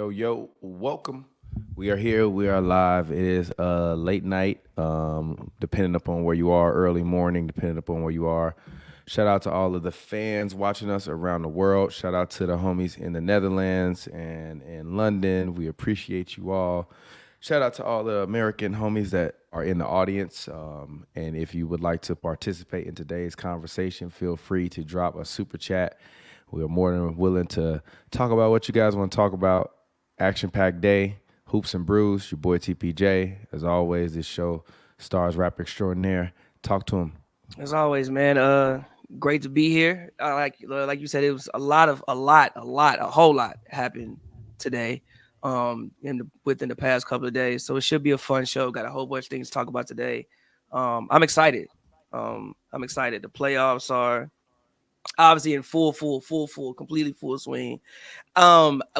Yo, welcome. We are here. We are live. It is late night, depending upon where you are, early morning, depending upon where you are. Shout out to all of the fans watching us around the world. Shout out to the homies in the Netherlands and in London. We appreciate you all. Shout out to all the American homies that are in the audience. And if you would like to participate in today's conversation, feel free to drop a super chat. We are more than willing to talk about what you guys want to talk about. Action-packed day, Hoops and Brews, your boy TPJ. As always, this show stars rapper extraordinaire. Talk to him. As always, man. Great to be here. Like you said, it was a whole lot happened today. Within the past couple of days, so it should be a fun show. Got a whole bunch of things to talk about today. I'm excited. The playoffs are obviously in full, completely full swing.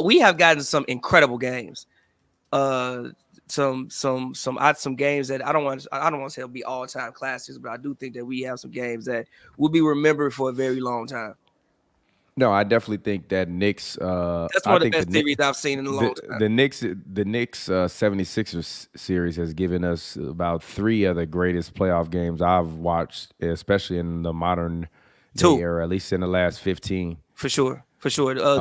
We have gotten some incredible games. Some games that I don't want to say will be all-time classics, but I do think that we have some games that will be remembered for a very long time. No, I definitely think that Knicks. That's one of the best series I've seen in a long time. The Knicks 76ers series has given us about 3 of the greatest playoff games I've watched, especially in the modern day era, at least in the last 15. For sure.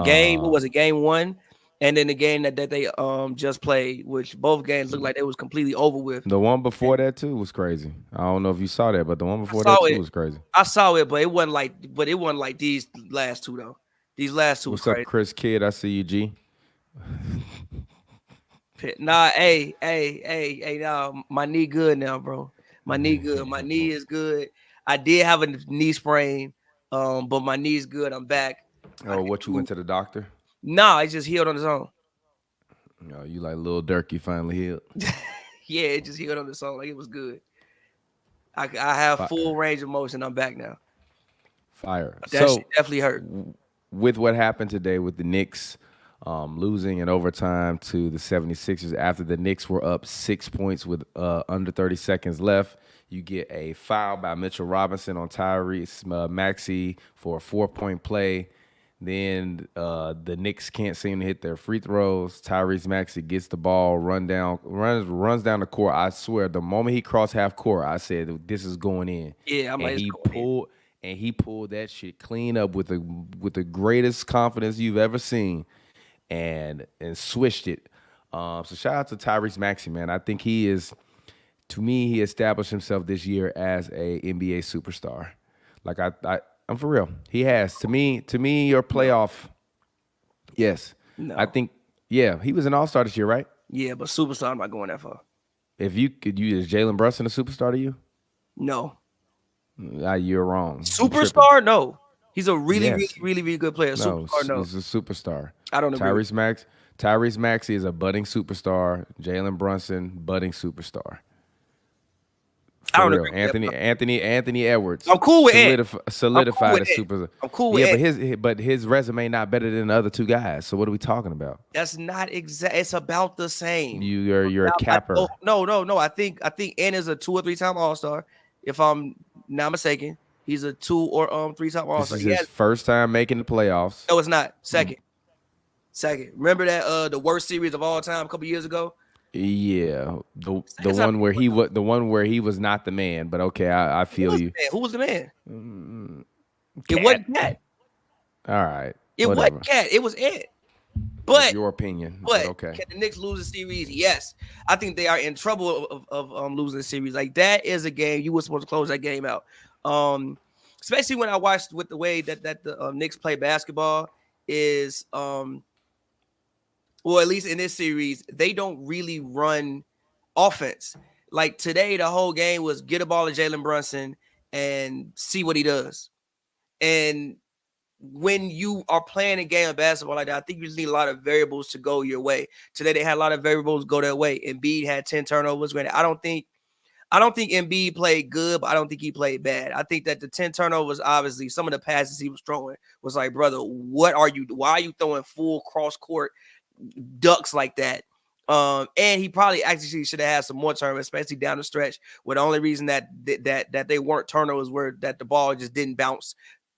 Game, what was it? Game 1, and then the game that they just played, which both games looked like they was completely over with. The one before that too was crazy. I don't know if you saw that, but the one before that too was crazy. I saw it, but it wasn't like these last two though. These last two was crazy. What's up, Chris Kidd? I see you, G. Nah, hey, nah, my knee good now, bro. My knee good. My knee is good. I did have a knee sprain, but my knee's good. I'm back. Oh, what, you went to the doctor? Nah, it just healed on its own. Oh, you like Lil Durk, you finally healed. Yeah, it just healed on its own. Like, it was good. I have full range of motion. I'm back now. Fire. That shit definitely hurt. With what happened today with the Knicks losing in overtime to the 76ers after the Knicks were up 6 points with under 30 seconds left, you get a foul by Mitchell Robinson on Tyrese Maxey for a 4-point play. Then the Knicks can't seem to hit their free throws. Tyrese Maxey gets the ball, runs down the court. I swear, the moment he crossed half court, I said, "This is going in." Yeah, he pulled that shit clean up with the greatest confidence you've ever seen, and swished it. So shout out to Tyrese Maxey, man. I think he established himself this year as a NBA superstar. Like I'm for real. He has. To me, your playoff. Yes. No. I think, yeah, he was an all-star this year, right? Yeah, but superstar, I'm not going that far. If you could use Jalen Brunson a superstar to you? No. You're wrong. Superstar? No. He's a really good player. Superstar, no. He's a superstar. I don't agree. Tyrese Maxey is a budding superstar. Jalen Brunson, budding superstar. I don't agree. Anthony Edwards. I'm cool with solidified a superstar. I'm cool with it. But his resume not better than the other two guys. So what are we talking about? That's not exact. It's about the same. You're a capper. No. I think N is a 2 or 3 time All-Star. If I'm not mistaken, he's a 2 or 3 time All-Star. This is his first time making the playoffs. No, it's not. Second. Remember that the worst series of all time a couple years ago? Yeah, the one where he was not the man, but okay, I feel you. Who was the man? It wasn't Cat. All right, it wasn't Cat. It was Ed. But that's your opinion. But okay, can the Knicks lose the series? Yes, I think they are in trouble of losing the series. Like, that is a game you were supposed to close that game out. Especially when I watched with the way that the Knicks play basketball is well, at least in this series, they don't really run offense. Like, today, the whole game was get a ball to Jalen Brunson and see what he does. And when you are playing a game of basketball like that, I think you just need a lot of variables to go your way. Today they had a lot of variables go their way. Embiid had 10 turnovers. Granted, I don't think Embiid played good, but I don't think he played bad. I think that the 10 turnovers, obviously, some of the passes he was throwing was like, brother, why are you throwing full cross court ducks like that? And he probably actually should have had some more turnovers, especially down the stretch. Where the only reason that they weren't turnovers were that the ball just didn't bounce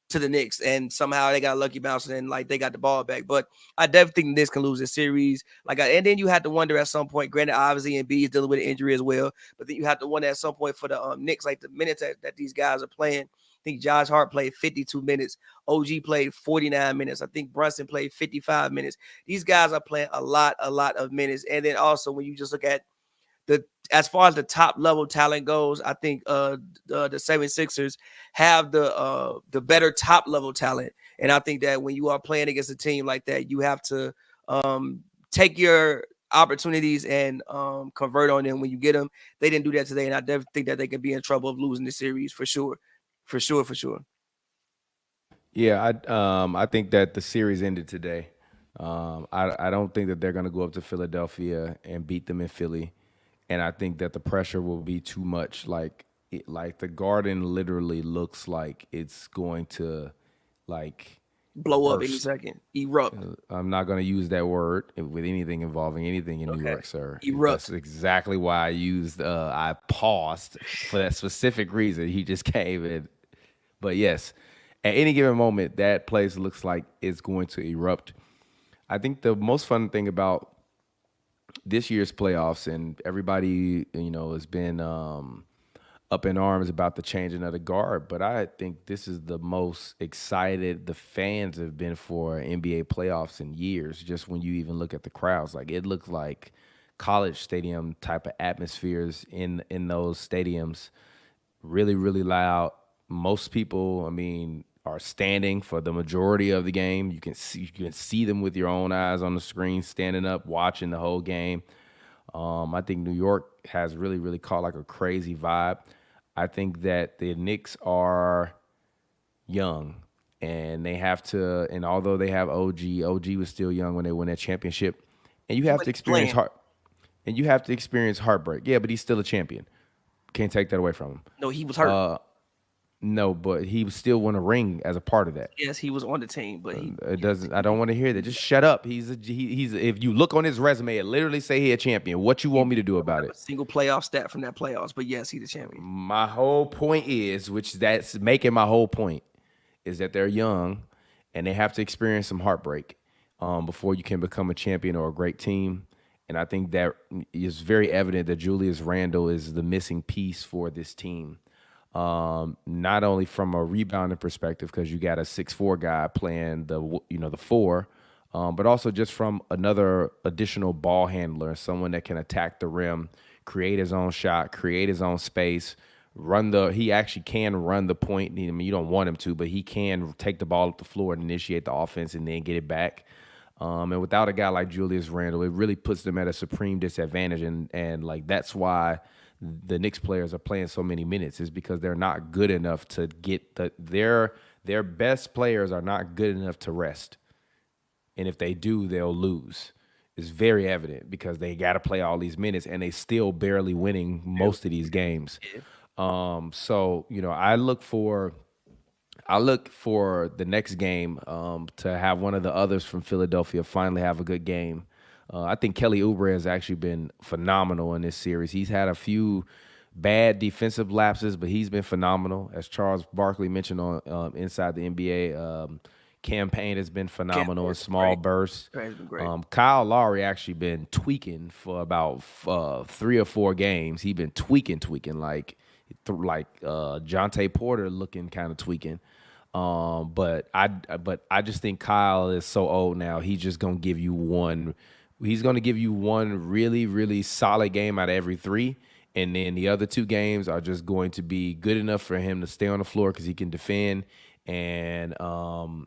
to the Knicks, and somehow they got a lucky bounce, and like they got the ball back. But I definitely think the Knicks can lose this series. And then you have to wonder at some point. Granted, obviously, Embiid is dealing with an injury as well, but then you have to wonder at some point for the Knicks, like the minutes that these guys are playing. I think Josh Hart played 52 minutes. OG played 49 minutes. I think Brunson played 55 minutes. These guys are playing a lot of minutes. And then also when you just look at as far as the top level talent goes, I think the 76ers have the better top level talent. And I think that when you are playing against a team like that, you have to take your opportunities and convert on them when you get them. They didn't do that today, and I definitely think that they could be in trouble of losing the series for sure. For sure. Yeah, I think that the series ended today. I don't think that they're going to go up to Philadelphia and beat them in Philly, and I think that the pressure will be too much. Like the Garden literally looks like it's going to like Blow up any burst. second. Erupt. I'm not going to use that word with anything involving anything in New Okay. York, sir. Erupt. That's exactly why I paused for that specific reason. He just came in. But yes, at any given moment, that place looks like it's going to erupt. I think the most fun thing about this year's playoffs, and everybody, has been up in arms about the changing of the guard, but I think this is the most excited the fans have been for NBA playoffs in years. Just when you even look at the crowds, like it looks like college stadium type of atmospheres in those stadiums. Really, really loud. Most people, I mean, are standing for the majority of the game. You can see them with your own eyes on the screen, standing up, watching the whole game. I think New York has really, really caught like a crazy vibe. I think that the Knicks are young, and they have to. And although they have OG was still young when they won that championship, and you have to But experience playing. heartbreak. Yeah, but he's still a champion. Can't take that away from him. No, he was hurt. No, but he still won a ring as a part of that. Yes, he was on the team, but It doesn't. I don't want to hear that. Just shut up. He's. If you look on his resume, it literally say he a champion. What you want me to do about a it? single playoff stat from that playoffs. But yes, he's the champion. My whole point is, which that's making my whole point, is that they're young, and they have to experience some heartbreak before you can become a champion or a great team. And I think that is very evident that Julius Randle is the missing piece for this team. Not only from a rebounding perspective, because you got a 6'4" guy playing the four, but also just from another additional ball handler, someone that can attack the rim, create his own shot, create his own space, he actually can run the point. I mean, you don't want him to, but he can take the ball up the floor and initiate the offense and then get it back. And without a guy like Julius Randle, it really puts them at a supreme disadvantage. And like that's why the Knicks players are playing so many minutes, is because they're not good enough to get their best players are not good enough to rest. And if they do, they'll lose. It's very evident because they got to play all these minutes and they still barely winning most of these games. So I look for the next game to have one of the others from Philadelphia finally have a good game. I think Kelly Oubre has actually been phenomenal in this series. He's had a few bad defensive lapses, but he's been phenomenal. As Charles Barkley mentioned on Inside the NBA, campaign has been phenomenal in small bursts. Has been great. Kyle Lowry actually been tweaking for about 3 or 4 games. He's been tweaking like Jonte Porter looking kind of tweaking. But I just think Kyle is so old now. He's just gonna give you one. He's gonna give you one really, really solid game out of every 3, and then the other 2 games are just going to be good enough for him to stay on the floor because he can defend and allow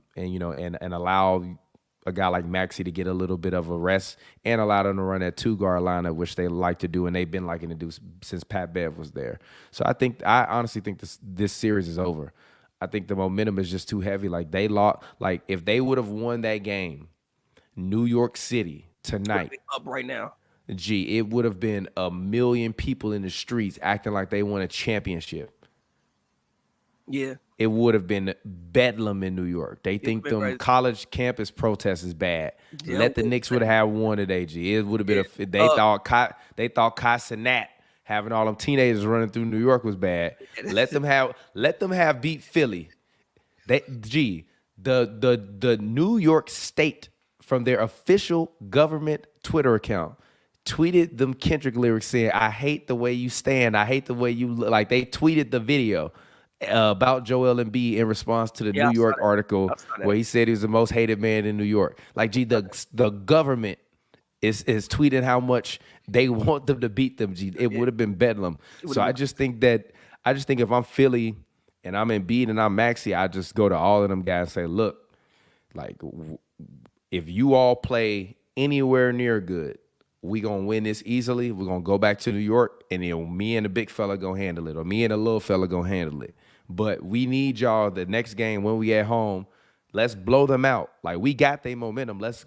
a guy like Maxey to get a little bit of a rest and allow them to run that 2-guard lineup, which they like to do, and they've been liking to do since Pat Bev was there. So I honestly think this series is over. I think the momentum is just too heavy. Like they lost. Like if they would have won that game, New York City Would tonight, be up right now. gee, it would have been a million people in the streets acting like they won a championship. Yeah, It would have been bedlam in New York. They it would have think been them crazy. college campus protests is bad. Yeah, Let the Knicks would have had one today, G. It would have been yeah. they thought Kai Cenat having all them teenagers running through New York was bad. Let them have beat Philly. The New York State from their official government Twitter account tweeted them Kendrick lyrics saying, "I hate the way you stand. I hate the way you look." Like they tweeted the video about Joel Embiid in response to the Yeah, New I saw York that. article I saw that. where he said he was the most hated man in New York. Like, gee, the government is tweeting how much they want them to beat them. G, it would have been bedlam. It would So have I been. just think if I'm Philly and I'm Embiid and I'm Maxey, I just go to all of them guys and say, look, like if you all play anywhere near good, we gonna win this easily. We're gonna go back to New York, and then me and the big fella gonna handle it, or me and the little fella gonna handle it. But we need y'all the next game when we at home. Let's blow them out. Like we got their momentum. Let's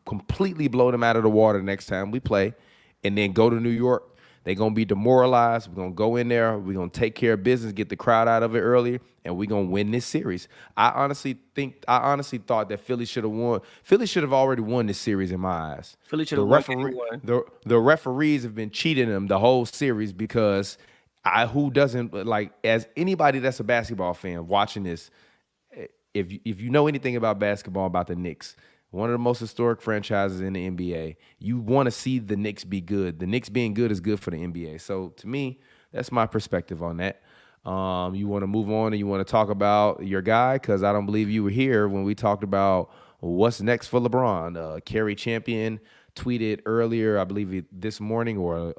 completely blow them out of the water next time we play, and then go to New York. They're gonna be demoralized. We're gonna go in there. We're gonna take care of business, get the crowd out of it earlier, and we're gonna win this series. I honestly thought that Philly should have won. Philly should have already won this series in my eyes. Philly should The have won referee, game one. the referees have been cheating them the whole series because who doesn't like as anybody that's a basketball fan watching this, if you know anything about basketball, about the Knicks, one of the most historic franchises in the NBA, you want to see the Knicks be good. The Knicks being good is good for the NBA. So to me, that's my perspective on that. You want to move on and you want to talk about your guy because I don't believe you were here when we talked about what's next for LeBron. Kerry Champion tweeted earlier, I believe this morning, or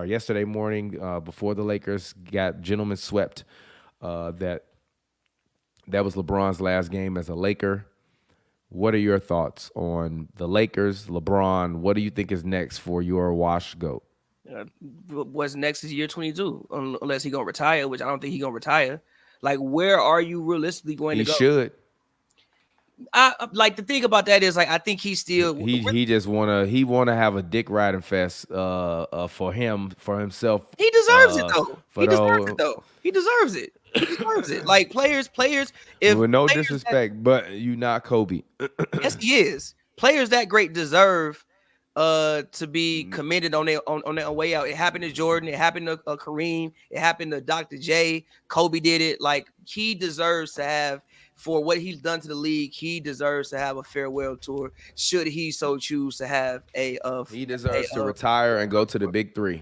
yesterday morning before the Lakers got gentlemen swept, that was LeBron's last game as a Laker. What are your thoughts on the Lakers, LeBron? What do you think is next for your wash goat? What's next is year 22, unless he gonna retire, which I don't think he gonna retire. Like, where are you realistically going He to go? should. I like the thing about that is like I think he's still He just wanna have a dick riding fest for himself. he deserves it though. He He deserves it. He deserves it. Like players. If with no players disrespect, but you not Kobe. yes, he is. Players that great deserve to be commended on their way out. It happened to Jordan. It happened to Kareem. It happened to Dr. J. Kobe did it. Like he deserves to have. For what he's done to the league, he deserves to have a farewell tour. Should he so choose to have he deserves to retire and go to the big three.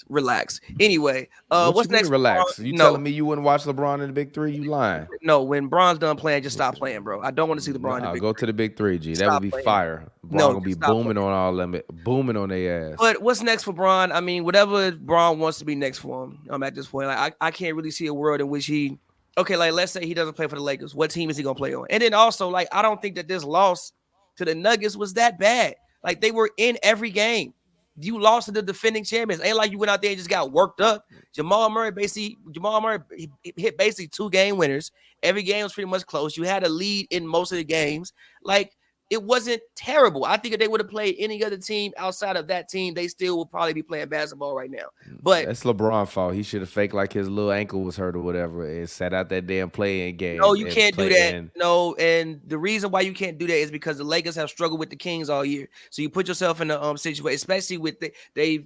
Relax. Anyway, What what's you mean next? relax? You telling me you wouldn't watch LeBron in the big three? You lying? No, when Bron's done playing, just stop playing, bro. I don't want to see LeBron. I'll go to the big three, G. That Stop would be playing. fire. Bron gonna be booming on all them, booming on their ass. But what's next for Bron? I mean, whatever Bron wants to be next for him. At this point, like I can't really see a world in which he. Okay, like let's say he doesn't play for the Lakers. What team is he gonna play on? And then also, like, I don't think that this loss to the Nuggets was that bad. Like they were in every game. You lost to the defending champions. Ain't like you went out there and just got worked up. Jamal Murray hit basically 2 game winners. Every game was pretty much close. You had a lead in most of the games. Like it wasn't terrible. I think if they would have played any other team outside of that team, they still would probably be playing basketball right now. But that's LeBron's fault. He should have faked like his little ankle was hurt or whatever and sat out that damn playing game. No, you can't do that. No, and the reason why you can't do that is because the Lakers have struggled with the Kings all year. So you put yourself in a situation, especially with they've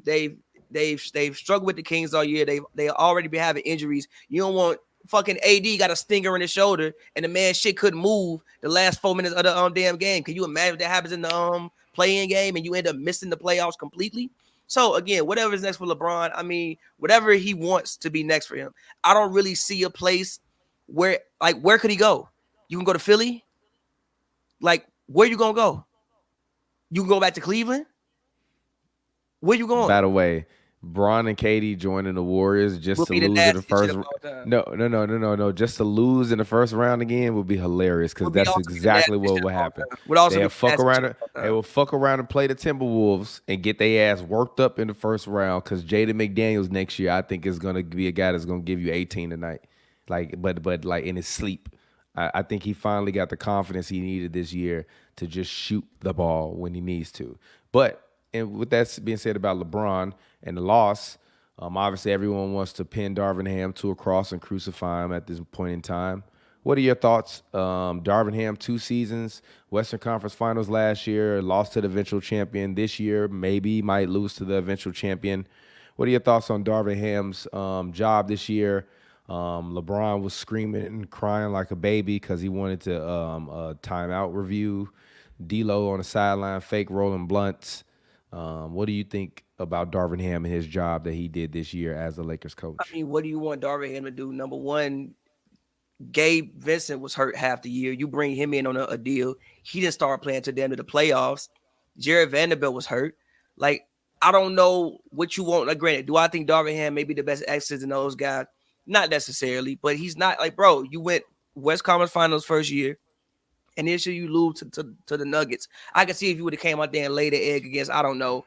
struggled with the Kings all year. They already been having injuries. You don't want fucking AD got a stinger in his shoulder and the man shit couldn't move the last 4 minutes of the damn game. Can you imagine if that happens in the playing game and you end up missing the playoffs completely? So again, whatever is next for LeBron, I mean, whatever he wants to be next for him. I don't really see a place where could he go? You can go to Philly. Like, where you gonna go? You can go back to Cleveland. Where you going? By the way, Bron and Katie joining the Warriors just Will to be the lose in the nastiest shit first. of all time. No. Just to lose in the first round again would be hilarious because Would be that's also be the exactly nastiest what shit would of all happen. time. Would also be They'll the fuck nastiest around. shit of all They time. will fuck around and play the Timberwolves and get their ass worked up in the first round because Jaden McDaniels next year I think is gonna be a guy that's gonna give you 18 tonight, like but like in his sleep. I think he finally got the confidence he needed this year to just shoot the ball when he needs to. But and with that being said about LeBron and the loss, obviously everyone wants to pin Darvin Ham to a cross and crucify him at this point in time. What are your thoughts? Darvin Ham, 2 seasons, Western Conference Finals last year, lost to the eventual champion this year, maybe might lose to the eventual champion. What are your thoughts on Darvin Ham's job this year? LeBron was screaming and crying like a baby because he wanted to a timeout review. D'Lo on the sideline, fake rolling blunts. What do you think about Darvin Ham and his job that he did this year as the Lakers I coach? mean, what do you want Darvin Ham to do? Number one, Gabe Vincent was hurt half the year. You bring him in on a deal. He didn't start playing to them to the playoffs. Jared Vanderbilt was hurt. Like, I don't know what you want. Like, granted, do I think Darvin Ham may be the best X's and O's guy? Not necessarily, but he's not like, bro, you went West Conference Finals first year, and this year you lose to the Nuggets. I can see if you would have came out there and laid an egg against, I don't know,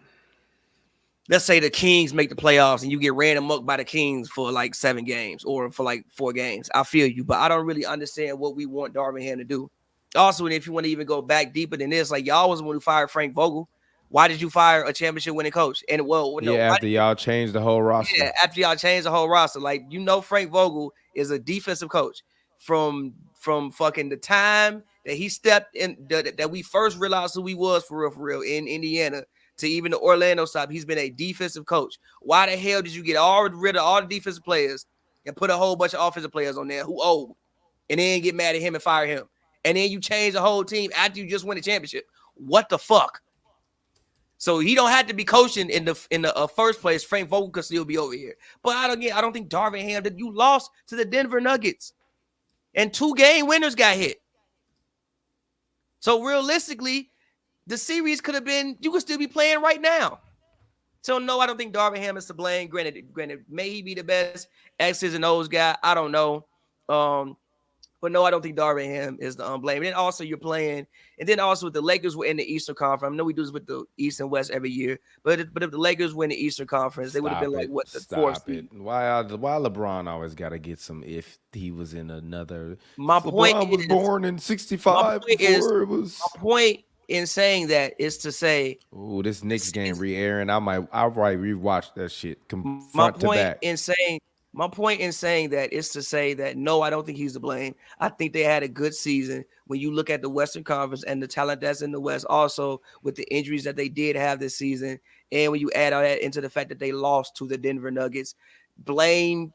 let's say the Kings make the playoffs and you get ran amok by the Kings for like 7 games or for like 4 games. I feel you, but I don't really understand what we want Darvin Ham to do. Also, and if you want to even go back deeper than this, like y'all was the one who fired Frank Vogel. Why did you fire a championship winning coach? And well, no, Yeah, why after y'all changed the whole yeah, roster. after y'all changed the whole roster, like Frank Vogel is a defensive coach from fucking the time that he stepped in that we first realized who he was for real in Indiana to even the Orlando stop. He's been a defensive coach. Why the hell did you get rid of all the defensive players and put a whole bunch of offensive players on there who old and then get mad at him and fire him? And then you change the whole team after you just win the championship. What the fuck? So he don't have to be coaching in the first place. Frank Vogel could still be over here. But I don't think Darvin Ham that you lost to the Denver Nuggets. And 2 game winners got hit. So realistically, the series could have been, you could still be playing right now. So no, I don't think Darvin Ham is to blame. Granted, may he be the best X's and O's guy. I don't know. But no, I don't think Darvin Ham is the blame. And then also you're playing, and then also with the Lakers were in the Eastern Conference. I know we do this with the East and West every year, but if the Lakers win the Eastern Conference, they would have been like what the 4th seed. Why LeBron always got to get some if he was in another. My point LeBron was is, born in '65 before it was. my point in saying that is to say, Ooh, this Knicks game re-airing. I'll probably rewatch that shit my front to point back. in saying that is to say that no, I don't think he's to blame. I think they had a good season when you look at the Western Conference and the talent that's in the West, also with the injuries that they did have this season. And when you add all that into the fact that they lost to the Denver Nuggets, blame,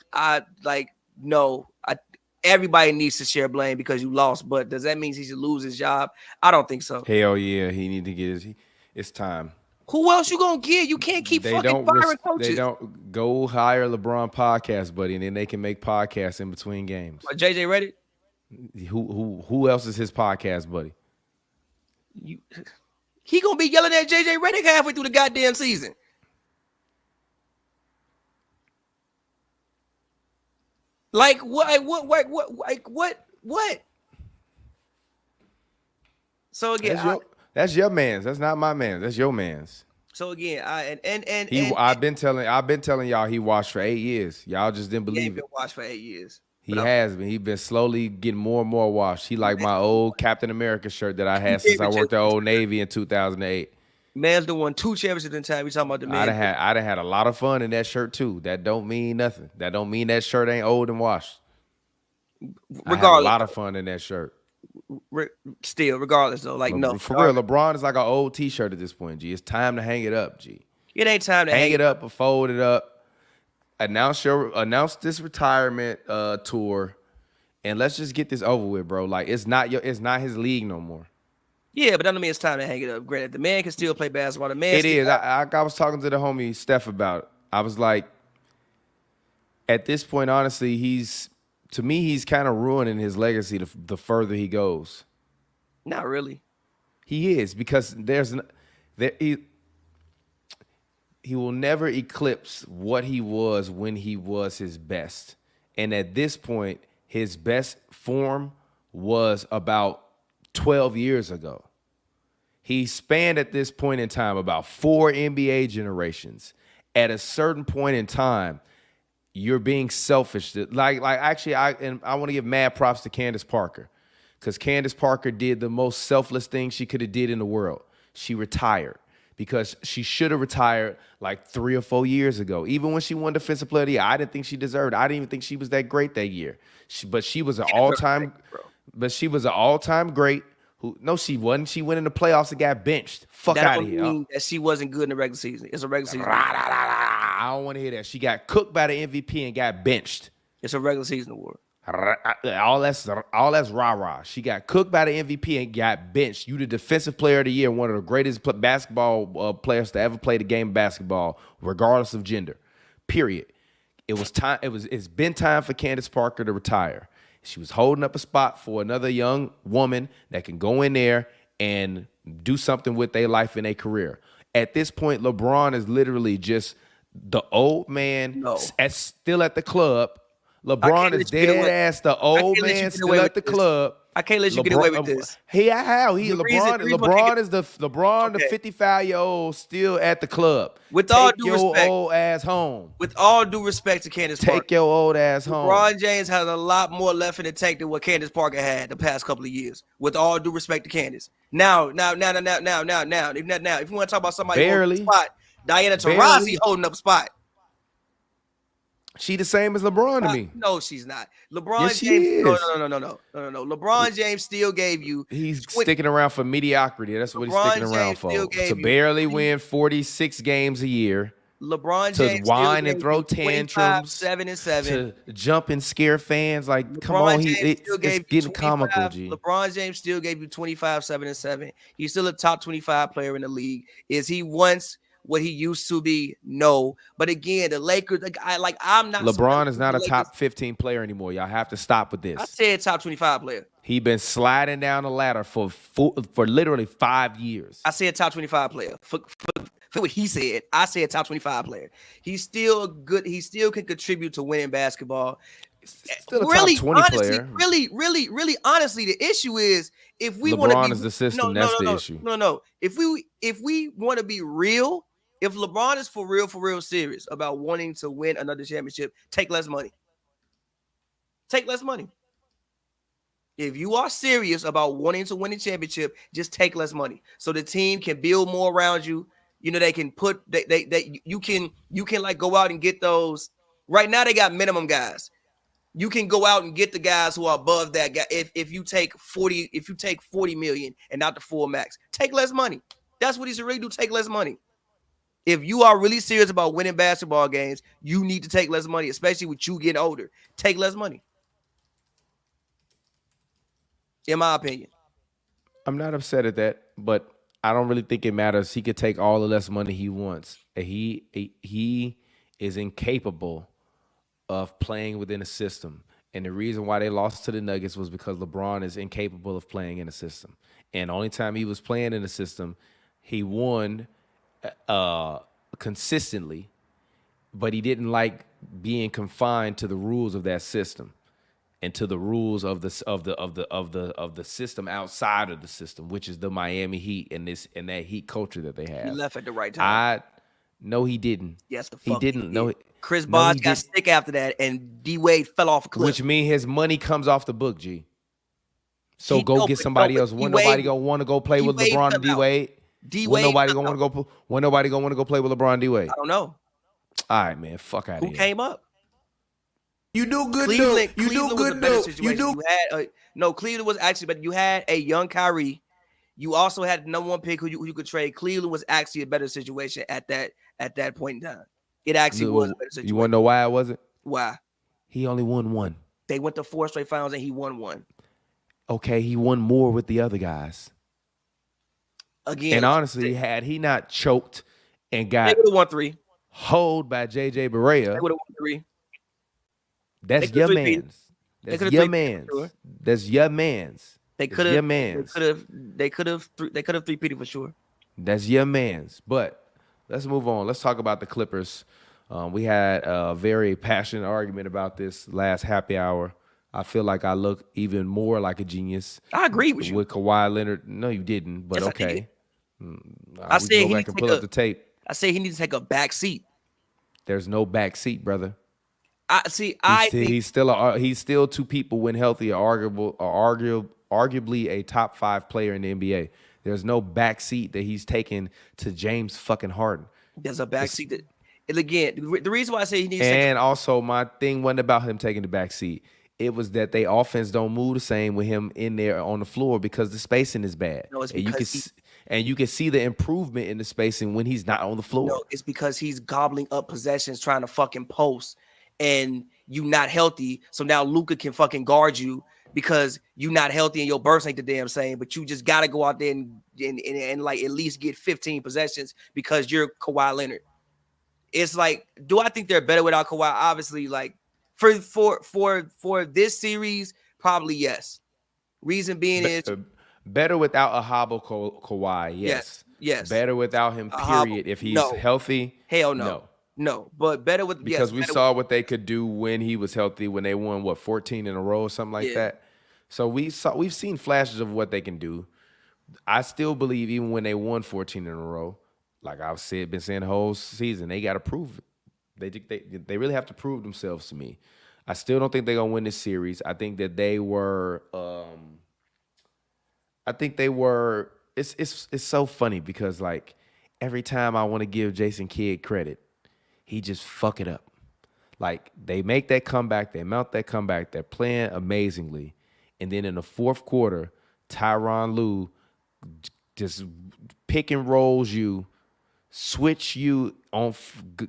everybody needs to share blame because you lost. But does that mean he should lose his job? I don't think so. Hell yeah, he need to get it's time. Who else you gonna get? You can't keep fucking firing coaches. They don't go hire LeBron podcast, buddy, and then they can make podcasts in between games. JJ Redick? Who else is his podcast, buddy? He gonna be yelling at JJ Redick halfway through the goddamn season. Like what? So again, that's your man's. That's not my man's. That's your man's. So again, I've been telling y'all he watched for 8 years. Y'all just didn't believe it. Been watched for 8 years. He has been. He's been slowly getting more and more washed. He like my old Captain America shirt that I had since I worked at Old Navy in 2008. Man's done won 2 championships in time. We talking about the man. I done had a lot of fun in that shirt too. That don't mean nothing. That don't mean that shirt ain't old and washed. Regardless, I had a lot of fun in that shirt. Still, regardless though, like no. For real, LeBron is like an old T-shirt at this point. G, it's time to hang it up. G, it ain't time to hang it up or fold it up. Announce this retirement tour, and let's just get this over with, bro. Like it's not his league no more. Yeah, but that don't mean it's time to hang it up. Granted, the man can still play basketball. The man it is. I was talking to the homie Steph about it. I was like, at this point, honestly, he's kind of ruining his legacy the further he goes. Not really. He is, because never eclipse what he was when he was his best. And at this point, his best form was about 12 years ago. He spanned at this point in time about 4 NBA generations. At a certain point in time, you're being selfish. Actually, I want to give mad props to Candace Parker, because Candace Parker did the most selfless thing she could have did in the world. She retired, because she should have retired like 3 or 4 years ago. Even when she won Defensive Player of the Year, I didn't think she deserved it. I didn't even think she was that great that year. But she was an all-time great. No, she wasn't. She went in the playoffs and got benched. Fuck out of here. That mean that she wasn't good in the regular season. It's a regular season. I don't want to hear that. She got cooked by the MVP and got benched. It's a regular season award. All that's rah-rah. She got cooked by the MVP and got benched. You the Defensive Player of the Year, one of the greatest basketball players to ever play the game of basketball, regardless of gender. Period. It's been time for Candace Parker to retire. She was holding up a spot for another young woman that can go in there and do something with their life and their career. At this point, LeBron is literally just the old man still at the club. LeBron is dead ass the old man still at the club. I can't let you get away with this. LeBron is the 55-year-old still at the club. With all due respect, take your old ass home. With all due respect to Candace Parker, take your old ass home. LeBron James has a lot more left in the tank than what Candace Parker had the past couple of years. With all due respect to Candace, now, if you want to talk about somebody holding up a spot, Diana Taurasi holding up a spot. She the same as LeBron to me. No, she's not. LeBron yes, James. Is. No. LeBron James still gave you. He's sticking around for mediocrity. That's what he's sticking around for. To barely win 46 games a year. LeBron James to whine and throw tantrums. 7-7. To jump and scare fans. Like, LeBron come on, it's getting comical, G. LeBron James still gave you 25, 7-7. He's still a top 25 player in the league. Is he once what he used to be? No. But again, the Lakers, I'm not. LeBron is not a top 15 player anymore. Y'all have to stop with this. I said top 25 player. He been sliding down the ladder for literally 5 years. I said top 25 player. For what he said, I said top 25 player. He's still good. He still can contribute to winning basketball. Still a top 20 player. Really, honestly, the issue is if we want to be is the system. That's the issue. No. If we want to be real. If LeBron is for real serious about wanting to win another championship, take less money. Take less money. If you are serious about wanting to win a championship, just take less money so the team can build more around you. You know, they can put you can like go out and get those. Right now they got minimum guys. You can go out and get the guys who are above that guy. If you take 40 million and not the full max, take less money. That's what he should really do. Take less money. If you are really serious about winning basketball games, you need to take less money, especially with you getting older. Take less money. In my opinion. I'm not upset at that, but I don't really think it matters. He could take all the less money he wants. He is incapable of playing within a system. And the reason why they lost to the Nuggets was because LeBron is incapable of playing in a system. And the only time he was playing in a system, he won consistently, but he didn't like being confined to the rules of that system and to the rules of the system outside of the system, which is the Miami Heat and that Heat culture that they have. He left at the right time. No, he didn't. Yes, the fuck he didn't. No, Chris Bosh got sick after that, and D Wade fell off a cliff. Which means his money comes off the book, G. So go get somebody else. When nobody gonna want to go play with LeBron and D Wade. When nobody gonna want to go play with LeBron D Wade. I don't know. All right, man. Fuck out of here. Who came up? You do good, though. You do good, though. Cleveland was actually, but you had a young Kyrie. You also had the number one pick who you could trade. Cleveland was actually a better situation at that point in time. It actually was a better situation. You want to know why it wasn't? Why? He only won one. They went to 4 straight finals and he won one. Okay, he won more with the other guys. Again, and honestly, had he not choked and got they would have won 3. Hold by JJ Barea, they would have won 3. That's your man's. That's your man's. That's your man's. They could have. They could have 3-peated for sure. That's your man's. But let's move on. Let's talk about the Clippers. We had a very passionate argument about this last happy hour. I feel like I look even more like a genius I agree with you. with Kawhi Leonard. No, you didn't, but Yes, I did. okay. I We can said go he back needs and to take pull up a. the tape. I said he needs to take a back seat. There's no back seat, brother. I see. He's I still think he's still two people when healthy arguably a top 5 player in the NBA. There's no back seat that he's taken to James fucking Harden. there's a back It's, seat. And again, the reason why I say he needs to take. and also my thing wasn't about him taking the back seat. It was that they offense don't move the same with him in there on the floor because the spacing is bad. No, it's And you can because he. and you can see the improvement in the spacing when he's not on the floor. No, it's because he's gobbling up possessions trying to fucking post, and you not healthy. So now Luka can fucking guard you because you not healthy and your burst ain't the damn same. But you just gotta go out there and like at least get 15 possessions because you're Kawhi Leonard. It's like, do I think they're better without Kawhi? Obviously, like for this series, probably yes. Reason being is Better without a hobble Kawhi, yes. yes. Better without him, Hobble, period. If he's no. healthy, Hell no. no. No, but better with Because yes, we saw what they could do when he was healthy, when they won 14 in a row or something like that. So we've seen flashes of what they can do. I still believe even when they won 14 in a row, like I've been saying the whole season, they got to prove it. They really have to prove themselves to me. I still don't think they're gonna win this series. I think that they were. I think they were. It's so funny because like every time I want to give Jason Kidd credit, he just fuck it up. Like they make that comeback, they mount that comeback, they're playing amazingly, and then in the fourth quarter, Tyronn Lue just pick and rolls you, switch you on.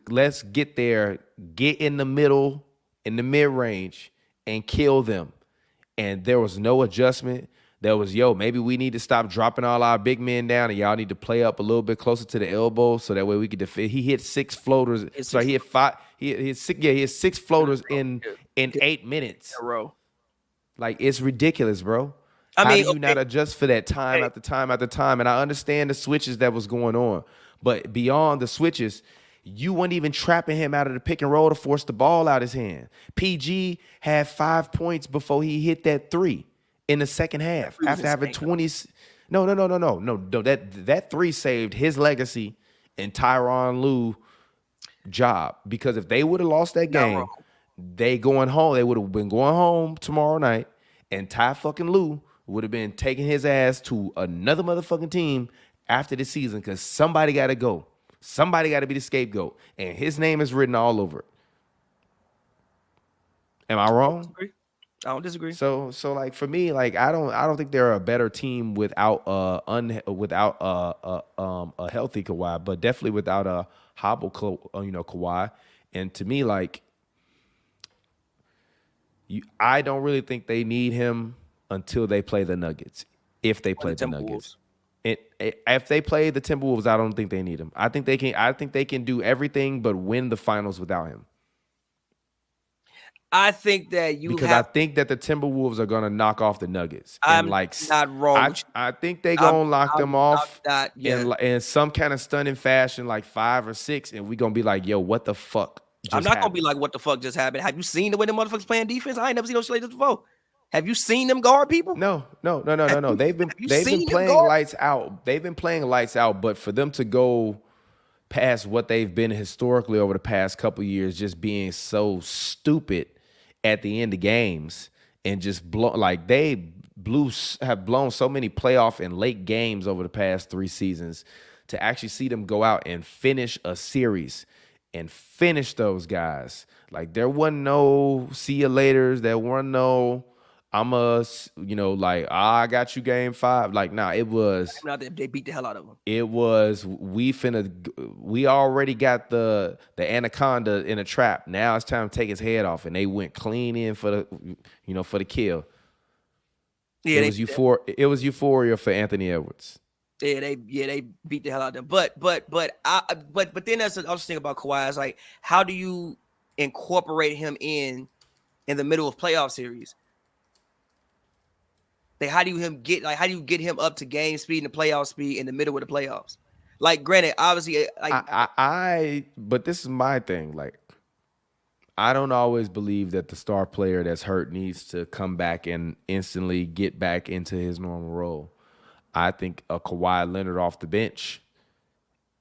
Let's get there, get in the middle, in the mid range, and kill them. And there was no adjustment. There was, maybe we need to stop dropping all our big men down, and y'all need to play up a little bit closer to the elbow so that way we could defend. He hit 6 floaters. So he hit 5. He hit 6. Yeah, he hit 6 floaters in 8 minutes. in a row. Like it's ridiculous, bro. I How mean, do you not adjust for that time after time after time? And I understand the switches that was going on, but beyond the switches, you weren't even trapping him out of the pick and roll to force the ball out his hand. PG had 5 points before he hit that 3 in the second half after having 20. No. That 3 saved his legacy and Tyronn Lue job, because if they would have lost that game, they going home. They would have been going home tomorrow night, and Ty fucking Lue would have been taking his ass to another motherfucking team after the season because somebody got to go. Somebody got to be the scapegoat, and his name is written all over it. Am I wrong? I don't disagree. So like for me, like I don't think they're a better team without a healthy Kawhi, but definitely without a hobble Kawhi. And to me, like I don't really think they need him until they play the Nuggets. If they play the Nuggets. If they play the Timberwolves, I don't think they need him. I think they can do everything but win the finals without him. I think that I think that the Timberwolves are gonna knock off the Nuggets. I'm not wrong. I think they gonna lock them off in some kind of stunning fashion, like 5 or 6, and we gonna be like, yo, what the fuck? I'm not gonna be like, what the fuck just happened? Have you seen the way the motherfuckers playing defense? I ain't never seen those shit like this before. Have you seen them guard people? No. They've been playing lights out. They've been playing lights out, but for them to go past what they've been historically over the past couple of years, just being so stupid at the end of games and just have blown so many playoff and late games over the past 3 seasons, to actually see them go out and finish a series and finish those guys. Like there wasn't no see you laters. There weren't no I got you game 5. Like, nah, it was. They beat the hell out of them. It was we already got the anaconda in a trap. Now it's time to take his head off, and they went clean in for the kill. Yeah, it was euphoria for Anthony Edwards. Yeah, they beat the hell out of them. But then that's the other thing about Kawhi is like, how do you incorporate him in the middle of playoff series? Like, how do you get him up to game speed and the playoff speed in the middle of the playoffs? Like, granted, obviously, like But this is my thing. Like, I don't always believe that the star player that's hurt needs to come back and instantly get back into his normal role. I think a Kawhi Leonard off the bench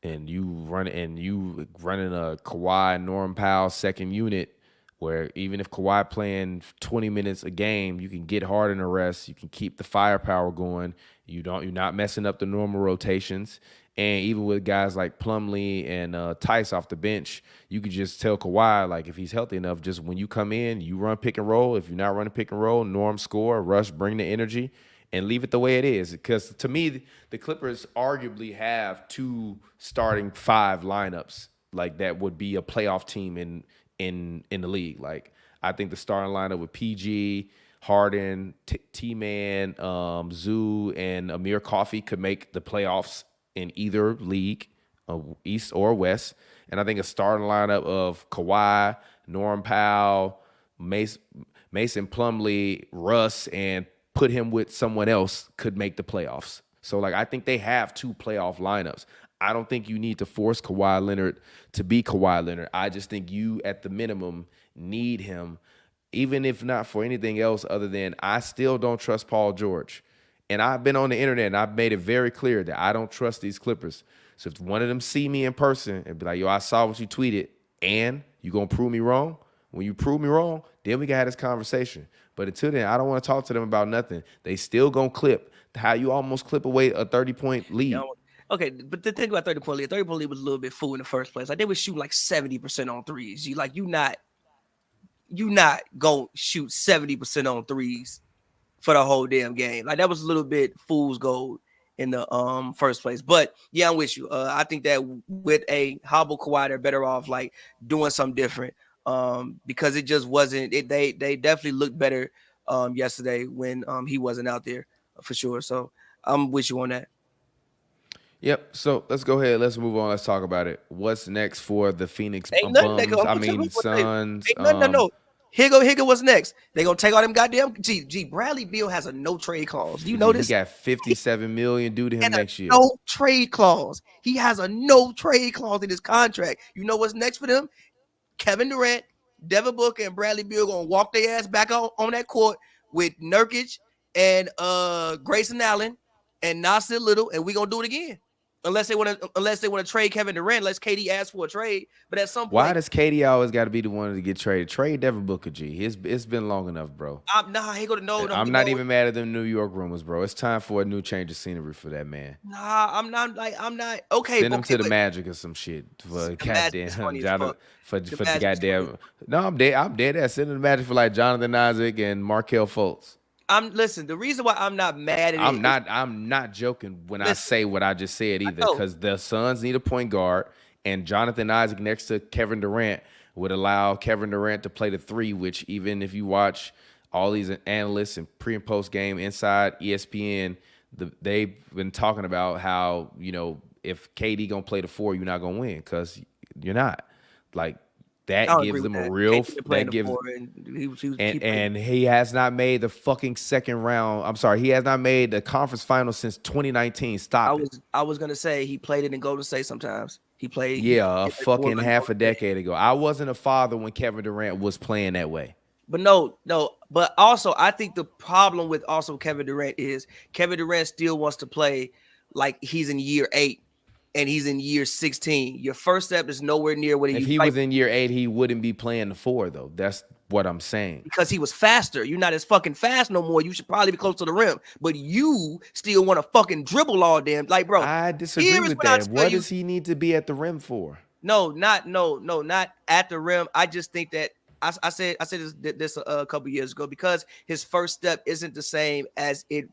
and you running a Kawhi Norm Powell second unit where even if Kawhi playing 20 minutes a game, you can get hard in the rest, you can keep the firepower going. You're not messing up the normal rotations. And even with guys like Plumlee and Tice off the bench, you could just tell Kawhi, like, if he's healthy enough, just when you come in, you run pick and roll. If you're not running pick and roll, Norm score, Rush bring the energy, and leave it the way it is. Because to me, the Clippers arguably have two starting five lineups like that would be a playoff team in the league. Like, I think the starting lineup with PG, Harden, T-Man, Zoo, and Amir Coffey could make the playoffs in either league, East or West. And I think a starting lineup of Kawhi, Norm Powell, Mason Plumlee, Russ, and put him with someone else could make the playoffs. So, like, I think they have two playoff lineups. I don't think you need to force Kawhi Leonard to be Kawhi Leonard. I just think you, at the minimum, need him, even if not for anything else other than I still don't trust Paul George. And I've been on the internet and I've made it very clear that I don't trust these Clippers. So if one of them see me in person and be like, yo, I saw what you tweeted, and you going to prove me wrong? When you prove me wrong, then we can have this conversation. But until then, I don't want to talk to them about nothing. They still going to clip how you almost clip away a 30-point lead. You know, okay, but the thing about 30-point lead, 30-point lead was a little bit fool in the first place. Like, they would shoot like 70% on threes. You not going to shoot 70% on threes for the whole damn game. Like, that was a little bit fool's gold in the first place. But yeah, I'm with you. I think that with a hobble Kawhi, they're better off like doing something different. Because it just wasn't they definitely looked better yesterday when he wasn't out there for sure. So I'm with you on that. Yep. So let's go ahead. Let's move on. Let's talk about it. What's next for the Phoenix Suns? No. Here go what's next. They gonna take all them goddamn Bradley Beal has a no trade clause. Do you know this? He got $57 million due to him next year. No trade clause. He has a no trade clause in his contract. You know what's next for them? Kevin Durant, Devin Booker, and Bradley Beal gonna walk their ass back on that court with Nurkic and Grayson Allen and Nasir Little, and we gonna do it again. Unless they want to trade Kevin Durant, unless KD asks for a trade. But at some point, why does KD always got to be the one to get traded? Trade Devin Booker, G. It's been long enough, bro. I'm not even mad at them New York rumors, bro. It's time for a new change of scenery for that man. Nah, I'm not. Okay, send him to the Magic or some shit for goddamn for the goddamn. No, I'm dead ass. Send him to the Magic for like Jonathan Isaac and Markelle Fultz. Listen, the reason why I'm not mad at I'm not joking when I say what I just said either, because the Suns need a point guard, and Jonathan Isaac next to Kevin Durant would allow Kevin Durant to play the three, which even if you watch all these analysts and pre and post game inside ESPN, they've been talking about how, you know, if KD gonna play the four, you're not gonna win because you're not. Like, that gives them a real. That gives, and he has not made the fucking second round. I'm sorry, he has not made the conference final since 2019. I was gonna say he played it in Golden State sometimes. He played. Yeah, fucking half a decade ago. I wasn't a father when Kevin Durant was playing that way. But no. But also, I think the problem with also Kevin Durant is Kevin Durant still wants to play like he's in year 8. And he's in year 16. Your first step is nowhere near what he. If he was in year 8, he wouldn't be playing the 4, though. That's what I'm saying. Because he was faster. You're not as fucking fast no more. You should probably be close to the rim. But you still want to fucking dribble all damn. Like, bro. I disagree with that. What does he need to be at the rim for? No, not at the rim. I just think that I said this a couple years ago, because his first step isn't the same as it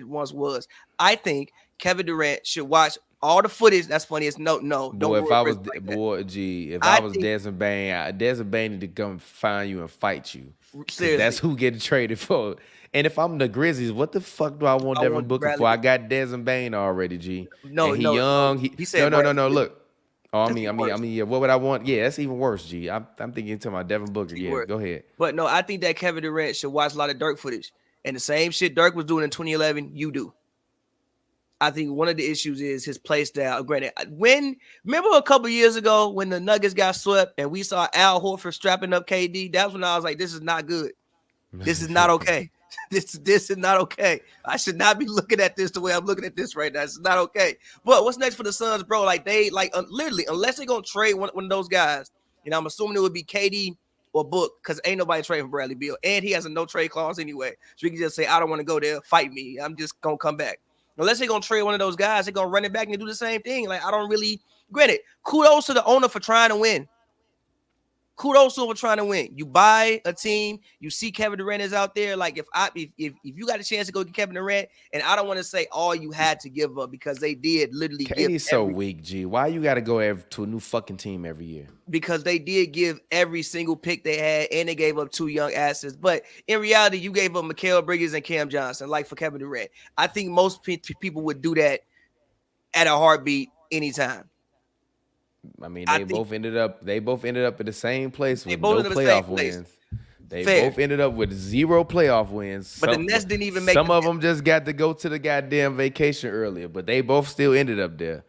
once was. I think Kevin Durant should watch all the footage. That's funny. It's no. Boy, if I was Desmond Bain, Desmond Bain need to come find you and fight you. Seriously. That's who getting traded for. And if I'm the Grizzlies, what the fuck do I want Devin Booker for? I got Desmond Bain already, G. And he young. He said no. Look. Oh, I mean, yeah. What would I want? Yeah, that's even worse, G. I'm thinking to my Devin Booker. Yeah, go ahead. But no, I think that Kevin Durant should watch a lot of Dirk footage. And the same shit Dirk was doing in 2011, you do. I think one of the issues is his play style. Granted, remember a couple years ago when the Nuggets got swept and we saw Al Horford strapping up KD? That's when I was like, this is not good. This is not okay. This is not okay. I should not be looking at this the way I'm looking at this right now. It's not okay. But what's next for the Suns, bro? Like they literally, unless they're gonna trade one of those guys, and I'm assuming it would be KD or Book, because ain't nobody trading for Bradley Beal, and he has a no trade clause anyway. So we can just say, I don't want to go there. Fight me. I'm just gonna come back. Unless they're gonna trade one of those guys, they're gonna run it back and do the same thing. Like I don't really. Granted, kudos to the owner for trying to win. Kudos to trying to win. You buy a team, you see Kevin Durant is out there. Like if you got a chance to go get Kevin Durant, and I don't want to say all you had to give up because they did literally give. KD's so weak, G. Why you got to go to a new fucking team every year? Because they did give every single pick they had, and they gave up 2 young assets. But in reality, you gave up Mikal Bridges and Cam Johnson, like for Kevin Durant. I think most people would do that at a heartbeat anytime. I mean, they both ended up in the same place with no playoff wins. They both ended up with 0 playoff wins. But the Nets didn't even make. Some of them just got to go to the goddamn vacation earlier, but they both still ended up there.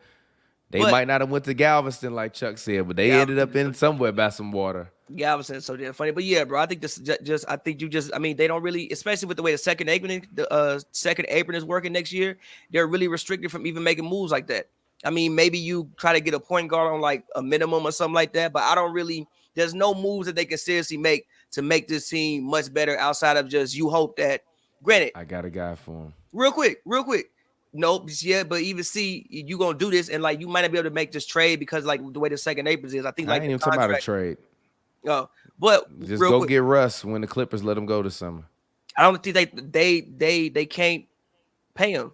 They might not have went to Galveston like Chuck said, but they ended up in somewhere by some water. Galveston, so damn funny. But yeah, bro, I think this just. I think I mean, they don't really, especially with the way the second apron is working next year. They're really restricted from even making moves like that. I mean, maybe you try to get a point guard on like a minimum or something like that, but I don't really. There's no moves that they can seriously make to make this team much better outside of just you hope that. Granted, I got a guy for him. Real quick. Nope, yeah, but even see you gonna do this and like you might not be able to make this trade because like the way the second apron is. I think like I ain't even talking about a trade. Oh, but just go get Russ when the Clippers let him go this summer. I don't think they can't pay him.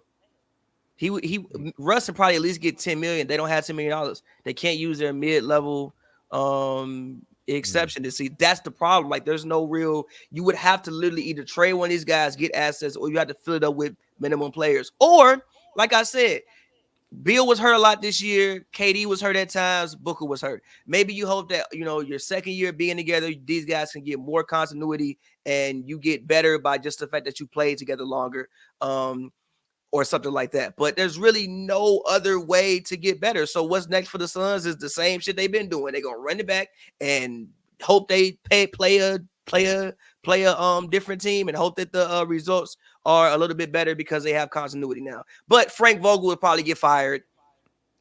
Russ would probably at least get $10 million. They don't have $10 million. They can't use their mid-level exception to see. That's the problem. Like there's no real. You would have to literally either trade one of these guys, get assets, or you have to fill it up with minimum players. Or like I said, Bill was hurt a lot this year. KD was hurt at times. Booker was hurt. Maybe you hope that your second year being together, these guys can get more continuity and you get better by just the fact that you played together longer. Or something like that. But there's really no other way to get better. So what's next for the Suns is the same shit they've been doing. They're gonna run it back and hope they play a different team and hope that the results are a little bit better because they have continuity now. But Frank Vogel would probably get fired,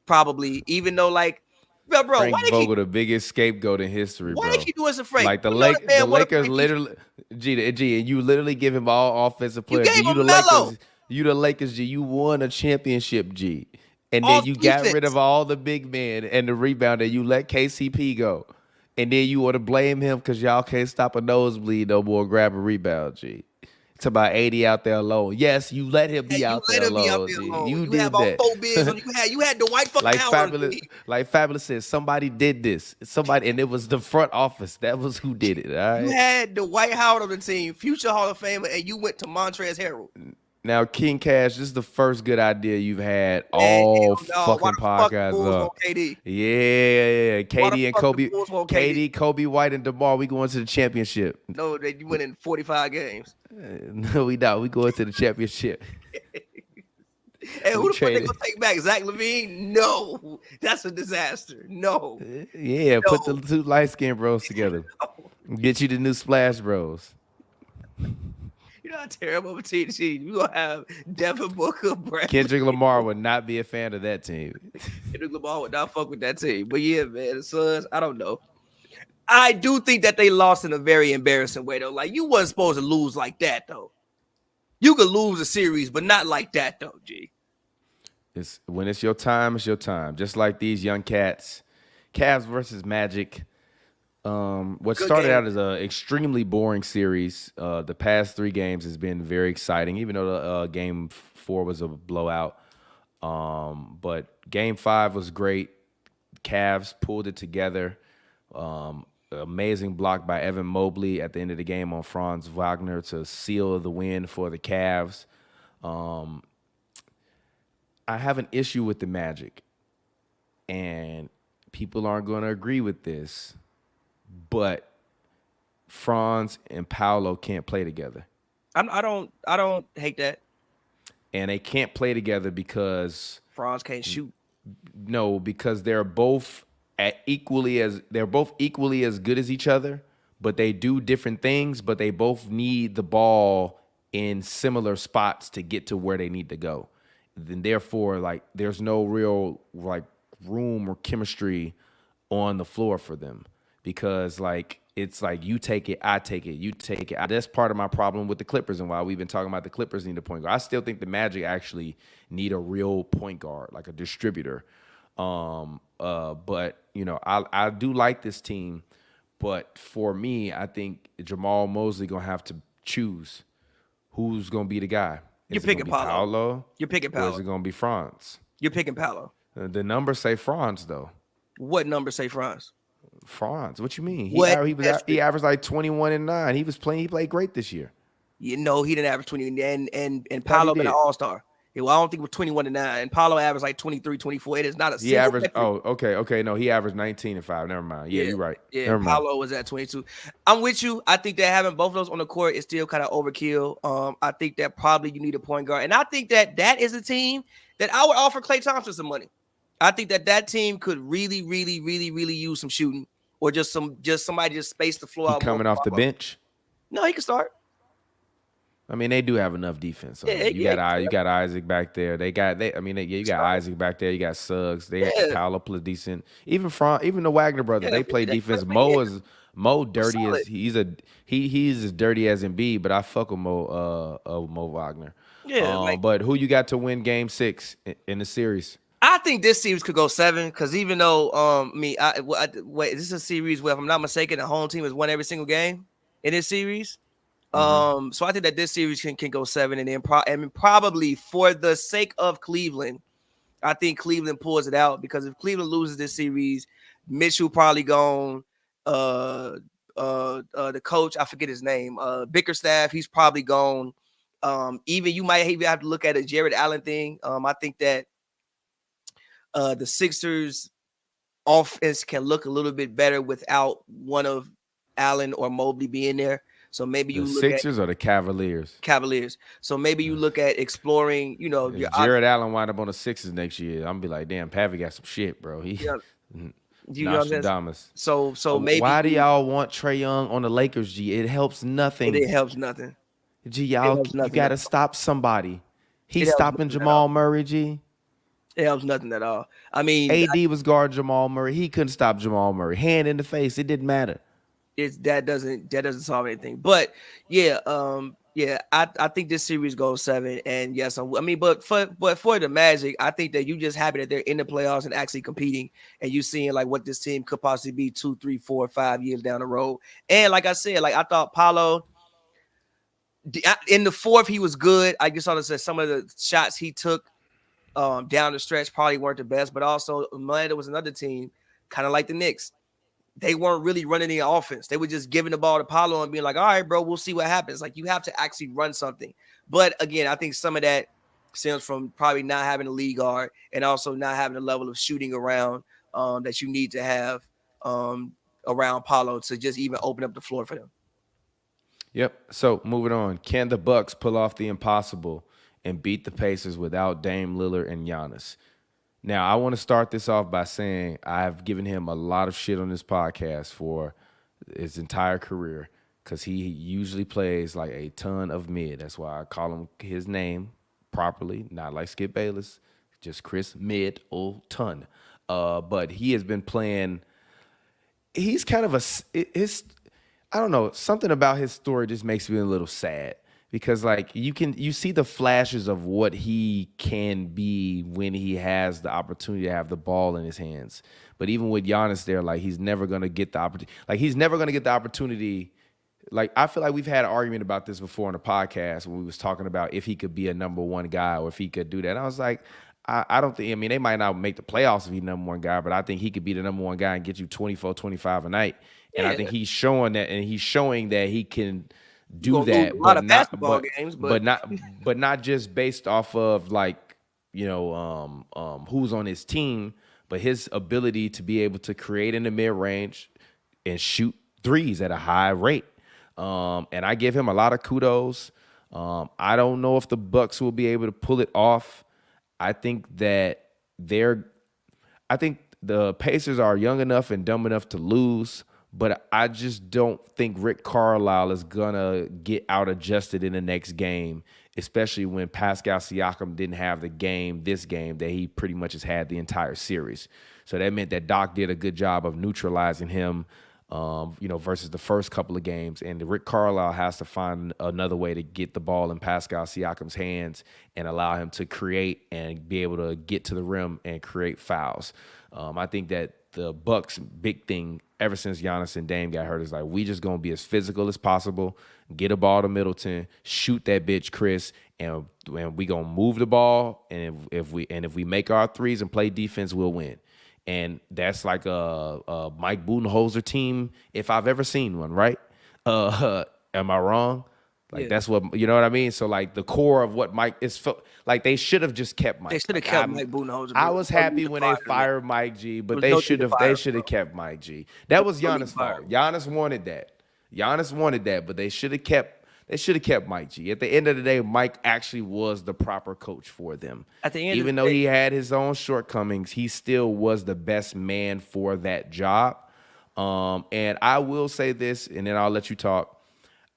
probably, even though like bro, Frank Vogel, the biggest scapegoat in history, why bro. they keep doing some Frank? Like the Lakers literally, G, and you literally give him all offensive players. You gave him Melo. You the Lakers, G. You won a championship, G. And then you got rid of all the big men and the rebounder. You let KCP go. And then you want to blame him because y'all can't stop a nosebleed no more, grab a rebound, G. It's about 80 out there alone. Yes, you let him be out there alone, G. You did that. You had the white fucking Fabulous, like Fabulous said, somebody did this. Somebody, and it was the front office. That was who did it, all right? You had the Dwight Howard on the team, future Hall of Famer, and you went to Montrezl Harrell. Now, King Cash, this is the first good idea you've had all fucking podcasts up. Yeah. KD and Kobe. KD, Kobe White, and DeMar, we going to the championship. No, they winning 45 games. No, we not. We going to the championship. Hey, who the fuck they gonna take back? Zach LaVine? No, that's a disaster. No. Yeah, no. Put the 2 light-skinned bros together. No. Get you the new Splash Bros. You're not terrible with TTG. You gonna have Devin Booker, Brad. Kendrick Lamar would not be a fan of that team. Kendrick Lamar would not fuck with that team. But yeah, man, the Suns, I don't know. I do think that they lost in a very embarrassing way, though. Like, you wasn't supposed to lose like that, though. You could lose a series, but not like that, though, G. When it's your time, it's your time. Just like these young cats. Cavs versus Magic. What started out as an extremely boring series, the past 3 games has been very exciting, even though the game 4 was a blowout. But game 5 was great. Cavs pulled it together. Amazing block by Evan Mobley at the end of the game on Franz Wagner to seal the win for the Cavs. I have an issue with the Magic, and people aren't going to agree with this. But Franz and Paolo can't play together. I don't hate that. and they can't play together because Franz can't shoot. no, because they're both equally as good as each other, but they do different things, but they both need the ball in similar spots to get to where they need to go. Then therefore, like there's no real like room or chemistry on the floor for them because like it's like you take it, I take it, you take it. That's part of my problem with the Clippers and why we've been talking about the Clippers need a point guard. I still think the Magic actually need a real point guard, like a distributor. But you know, I do like this team, but for me, I think Jamal Mosley gonna have to choose who's gonna be the guy. You're Is it gonna picking be Paolo. You're picking or is Paolo. it gonna be Franz? You're picking Paolo. The numbers say Franz though. What number say Franz? Franz, what you mean? He averaged like 21 and 9. He played great this year. You know, he didn't average 20 and Paolo been an all-star. Yeah, well, I don't think it was 21 and 9. And Paolo averaged like 23, 24. It is not a He averaged okay. No, he averaged 19 and 5. Never mind. Yeah, you're right. Yeah, Never Paolo mind. was at 22. I'm with you. I think that having both of those on the court is still kind of overkill. I think that probably you need a point guard. And I think that is a team that I would offer Klay Thompson some money. I think that team could really, really, really, really use some shooting or just somebody just space the floor out. Coming off the bench? No, he can start. I mean, they do have enough defense. So you got Isaac back there. You got Isaac back there. You got Suggs. They got Paolo play decent. Even the Wagner brothers, they play defense. Mo dirty as he's as dirty as Embiid, but I fuck with Mo Wagner. Yeah, but who you got to win Game 6 in the series? I think this series could go 7 because even though this is a series where, if I'm not mistaken, the home team has won every single game in this series. So I think that this series can go 7, and then probably for the sake of Cleveland, I think Cleveland pulls it out because if Cleveland loses this series, Mitchell probably gone. The coach, I forget his name, Bickerstaff, he's probably gone. Even you might even have to look at a Jared Allen thing. I think that the Sixers offense can look a little bit better without one of Allen or Mobley being there. So maybe you the look Sixers or the Cavaliers. So maybe you look at exploring, if Jared Allen wind up on the Sixers next year, I'm gonna be like, damn, Pavy got some shit, bro. Nostradamus. So maybe why do y'all want Trae Young on the Lakers, G? It helps nothing. It helps nothing. G, y'all, you gotta stop somebody. He's stopping Jamal Murray, G. It helps nothing at all. I mean, AD was guarding Jamal Murray. He couldn't stop Jamal Murray. Hand in the face. It didn't matter. That doesn't solve anything. But I think this series goes 7. And yes, but for the Magic, I think that you just happy that they're in the playoffs and actually competing, and you seeing like what this team could possibly be 2, 3, 4, 5 years down the road. And like I said, like I thought Paolo in the fourth he was good. I just saw that some of the shots he took down the stretch probably weren't the best, but also Atlanta was another team, kind of like the Knicks. They weren't really running the offense. They were just giving the ball to Paolo and being like, all right, bro, we'll see what happens. Like, you have to actually run something. But again, I think some of that stems from probably not having a lead guard and also not having the level of shooting around that you need to have around Paolo to just even open up the floor for them. Yep. So moving on. Can the Bucks pull off the impossible and beat the Pacers without Dame Lillard and Giannis? Now, I want to start this off by saying I've given him a lot of shit on this podcast for his entire career because he usually plays like a ton of mid. That's why I call him his name properly, not like Skip Bayless, just Chris Middleton. But he has been playing. He's kind of I don't know, something about his story just makes me a little sad. Because like you see the flashes of what he can be when he has the opportunity to have the ball in his hands. But even with Giannis there, like he's never gonna get the opportunity. Like he's never gonna get the opportunity. Like I feel like we've had an argument about this before on the podcast when we was talking about if he could be a number one guy or if he could do that. And I was like, I don't think. I mean, they might not make the playoffs if he's number one guy, but I think he could be the number one guy and get you 24, 25 a night. And I think he's showing that, and he's showing that he can do that, but not just based off of like, you know, who's on his team, but his ability to be able to create in the mid range and shoot threes at a high rate. And I give him a lot of kudos. I don't know if the Bucks will be able to pull it off. I think that they're I think the Pacers are young enough and dumb enough to lose, but I just don't think Rick Carlisle is gonna get out adjusted in the next game, especially when Pascal Siakam didn't have this game that he pretty much has had the entire series. So that meant that Doc did a good job of neutralizing him, versus the first couple of games. And Rick Carlisle has to find another way to get the ball in Pascal Siakam's hands and allow him to create and be able to get to the rim and create fouls. I think that the Bucks' big thing ever since Giannis and Dame got hurt is like, we just gonna be as physical as possible, get a ball to Middleton, shoot that bitch Chris, and we gonna move the ball. And if we make our threes and play defense, we'll win. And that's like a Mike Budenholzer team, if I've ever seen one, right? Am I wrong? Like, that's what, you know what I mean? So, like, the core of what Mike is, like, they should have just kept Mike. They should have kept Mike Budenholzer. I was happy when they fired Mike G, but they should have kept Mike G. That was Giannis' fault. Giannis wanted that, but they should have kept Mike G. At the end of the day, Mike actually was the proper coach for them. At the end, even though he had his own shortcomings, he still was the best man for that job. And I will say this, and then I'll let you talk.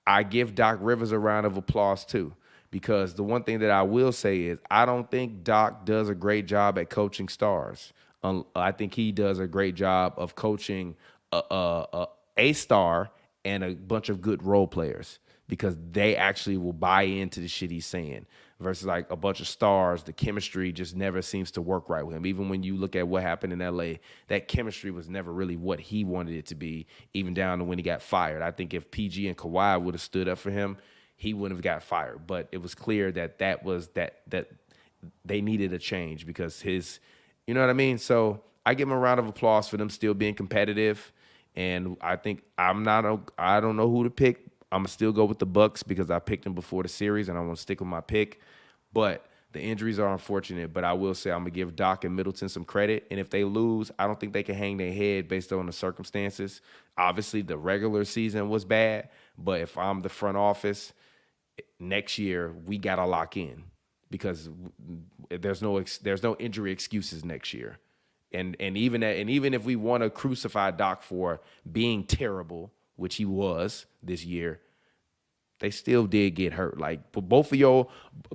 I give Doc Rivers a round of applause too, because the one thing that I will say is I don't think Doc does a great job at coaching stars. I think he does a great job of coaching a star and a bunch of good role players, because they actually will buy into the shit he's saying, versus like a bunch of stars. The chemistry just never seems to work right with him. Even when you look at what happened in LA, that chemistry was never really what he wanted it to be, even down to when he got fired. I think if PG and Kawhi would have stood up for him, he wouldn't have got fired. But it was clear that that they needed a change, because his, you know what I mean? So I give him a round of applause for them still being competitive. And I think I don't know who to pick. I'm going to still go with the Bucks because I picked them before the series, and I want to stick with my pick. But the injuries are unfortunate. But I will say I'm going to give Doc and Middleton some credit. And if they lose, I don't think they can hang their head based on the circumstances. Obviously, the regular season was bad. But if I'm the front office, next year we got to lock in, because there's no injury excuses next year. And even if we want to crucify Doc for being terrible, which he was this year, they still did get hurt. Like, both of y'all,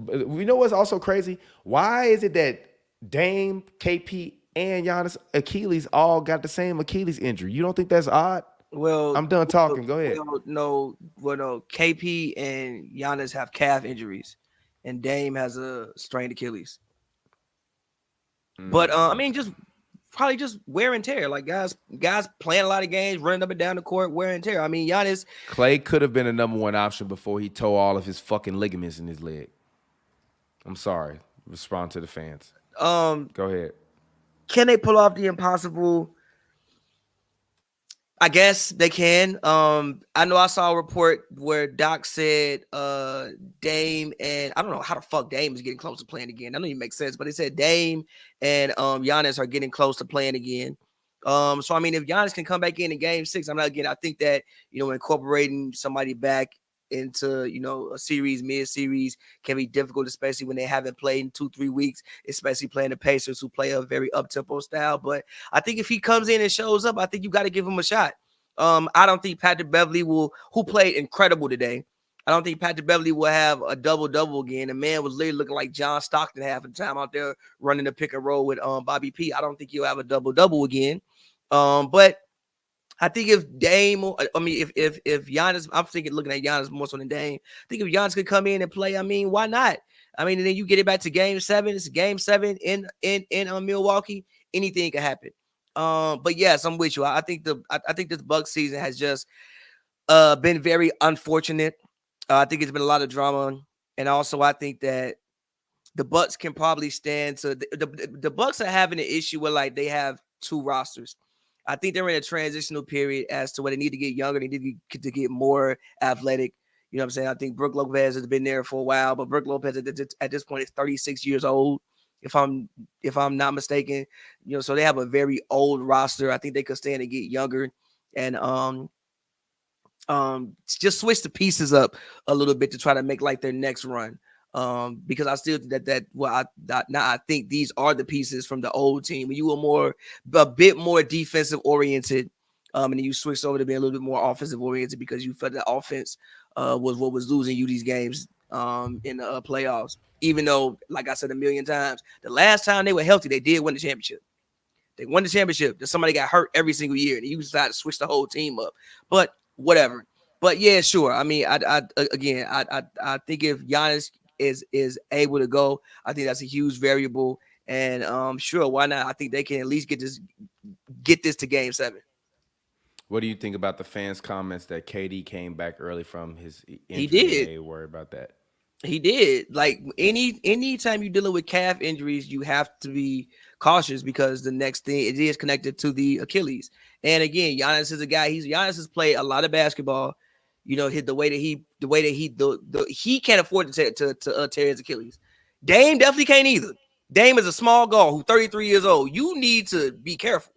you know what's also crazy? Why is it that Dame, KP, and Giannis Achilles all got the same Achilles injury? You don't think that's odd? Well, I'm done talking. Go ahead. No. KP and Giannis have calf injuries, and Dame has a strained Achilles. But I mean, probably just wear and tear. Like, guys playing a lot of games, running up and down the court, wear and tear. I mean, Giannis. Clay could have been a number one option before he tore all of his fucking ligaments in his leg. I'm sorry. Respond to the fans. Go ahead. Can they pull off the impossible? I guess they can. I know I saw a report where Doc said Dame, and I don't know how the fuck Dame is getting close to playing again. That don't even make sense, but they said Dame and Giannis are getting close to playing again. So I mean, if Giannis can come back in Game 6, I think that, incorporating somebody back into, a series, mid-series, can be difficult, especially when they haven't played in 2-3 weeks, especially playing the Pacers, who play a very up-tempo style. But I think if he comes in and shows up, I think you got to give him a shot. I don't think Patrick Beverly who played incredible today, I don't think Patrick Beverly will have a double-double again. The man was literally looking like John Stockton half the time out there running the pick and roll with Bobby P. I don't think he'll have a double-double again. But I think if Giannis, I'm thinking looking at Giannis more so than Dame. I think if Giannis could come in and play, I mean, why not? I mean, and then you get it back to Game 7. It's Game 7 in Milwaukee. Anything can happen. But yes, I'm with you. I think this Bucks season has just been very unfortunate. I think it's been a lot of drama, and also I think that the Bucks can probably stand to the Bucks are having an issue where, like, they have two rosters. I think they're in a transitional period as to where they need to get younger. They need to get more athletic. You know what I'm saying? I think Brook Lopez has been there for a while, but Brook Lopez at this point is 36 years old, if I'm not mistaken. So they have a very old roster. I think they could stand to get younger. And just switch the pieces up a little bit to try to make like their next run. Because I still think I think these are the pieces from the old team. When you were a bit more defensive oriented, and then you switched over to being a little bit more offensive oriented because you felt the offense was what was losing you these games in the playoffs. Even though, like I said a million times, the last time they were healthy, they did win the championship. They won the championship. Then somebody got hurt every single year, and you decided to switch the whole team up. But whatever. But yeah, sure. I mean, I think if Giannis is able to go, I think that's a huge variable. And sure, why not? I think they can at least get this to Game 7. What do you think about the fans' comments that KD came back early from his He injury and did. they worry about that? He did. Like anytime you're dealing with calf injuries, you have to be cautious because the next thing it is connected to the Achilles. And again, Giannis is a guy. Giannis has played a lot of basketball. You know, the way that he can't afford to tear his Achilles. Dame definitely can't either. Dame is a small guard who's 33 years old. You need to be careful.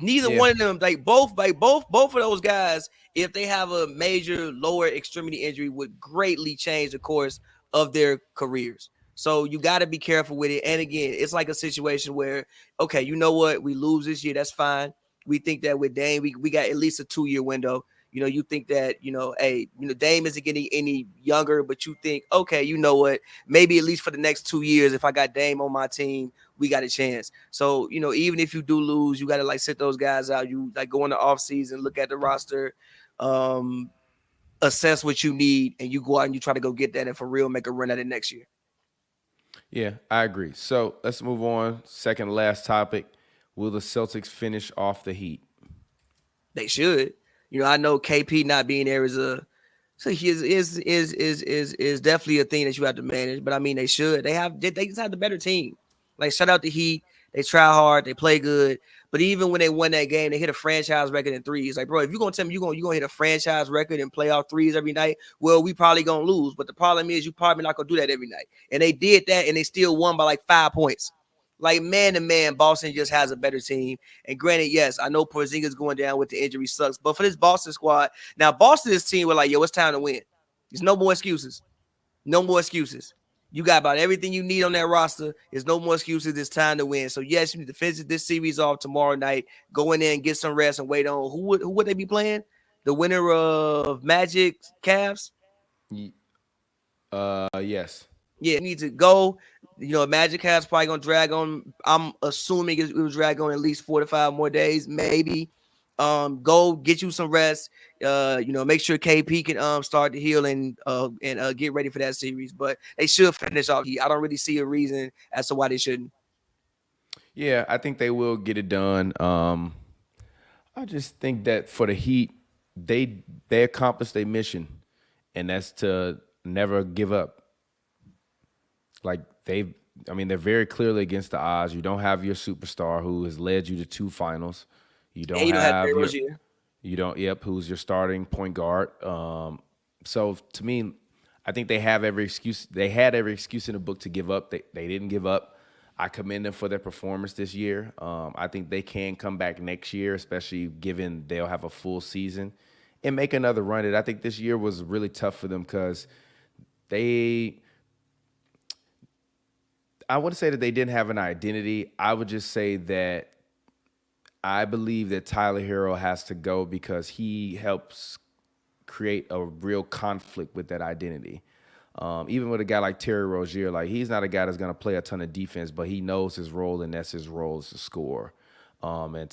Neither Yeah. one of them, both of those guys, if they have a major lower extremity injury, would greatly change the course of their careers. So you got to be careful with it. And again, it's like a situation where, okay, you know what? We lose this year. That's fine. We think that with Dame, we got at least a 2-year window. You know, you think that, hey, Dame isn't getting any younger, but you think, okay, you know what? Maybe at least for the next 2 years, if I got Dame on my team, we got a chance. So, even if you do lose, you got to like sit those guys out. You like go in the off season, look at the roster, assess what you need, and you go out and you try to go get that and for real make a run at it next year. Yeah, I agree. So let's move on. Second to last topic. Will the Celtics finish off the Heat? They should. I know KP not being there is definitely a thing that you have to manage. But I mean, they should. They just have the better team. Like shout out the Heat. They try hard. They play good. But even when they won that game, they hit a franchise record in threes. Like, bro, if you're gonna tell me you're gonna hit a franchise record and playoff threes every night, well, we probably gonna lose. But the problem is you probably not gonna do that every night. And they did that, and they still won by like 5 points. Like man to man, Boston just has a better team. And granted, yes, I know Porzingis going down with the injury sucks, but for this Boston squad, now Boston's team were like, yo, it's time to win. There's no more excuses. No more excuses. You got about everything you need on that roster. There's no more excuses. It's time to win. So yes, you need to finish this series off tomorrow night. Go in there and get some rest and wait on who would they be playing? The winner of Magic Cavs. Yes. Yeah, need to go. Magic Cavs probably gonna drag on. I'm assuming it will drag on at least 4 to 5 more days, maybe. Go get you some rest. Make sure KP can start to heal and get ready for that series. But they should finish off. I don't really see a reason as to why they shouldn't. Yeah, I think they will get it done. I just think that for the Heat, they accomplished their mission, and that's to never give up. Like they're very clearly against the odds. You don't have your superstar who has led you to 2 finals. You don't have who's your starting point guard. So to me, I think they have every excuse. They had every excuse in the book to give up. They didn't give up. I commend them for their performance this year. I think they can come back next year, especially given they'll have a full season and make another run. I think this year was really tough for them because I wouldn't say that they didn't have an identity. I would just say that I believe that Tyler Hero has to go because he helps create a real conflict with that identity. Even with a guy like Terry Rozier, like he's not a guy that's going to play a ton of defense, but he knows his role, and that's his role is to score, and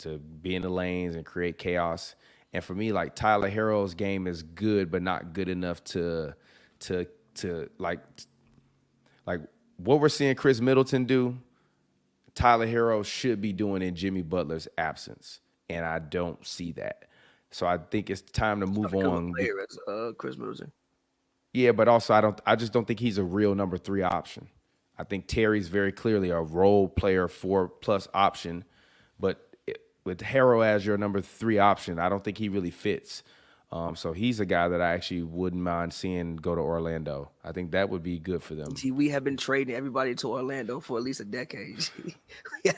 to be in the lanes and create chaos. And for me, like Tyler Hero's game is good, but not good enough to like what we're seeing Chris Middleton do. Tyler Hero should be doing in Jimmy Butler's absence, and I don't see that. So I think it's time to move on. Chris Middleton. Yeah, but also I just don't think he's a real number 3 option. I think Terry's very clearly a role player 4+ option, but with Hero as your number 3 option, I don't think he really fits. So he's a guy that I actually wouldn't mind seeing go to Orlando. I think that would be good for them. Gee, we have been trading everybody to Orlando for at least a decade. we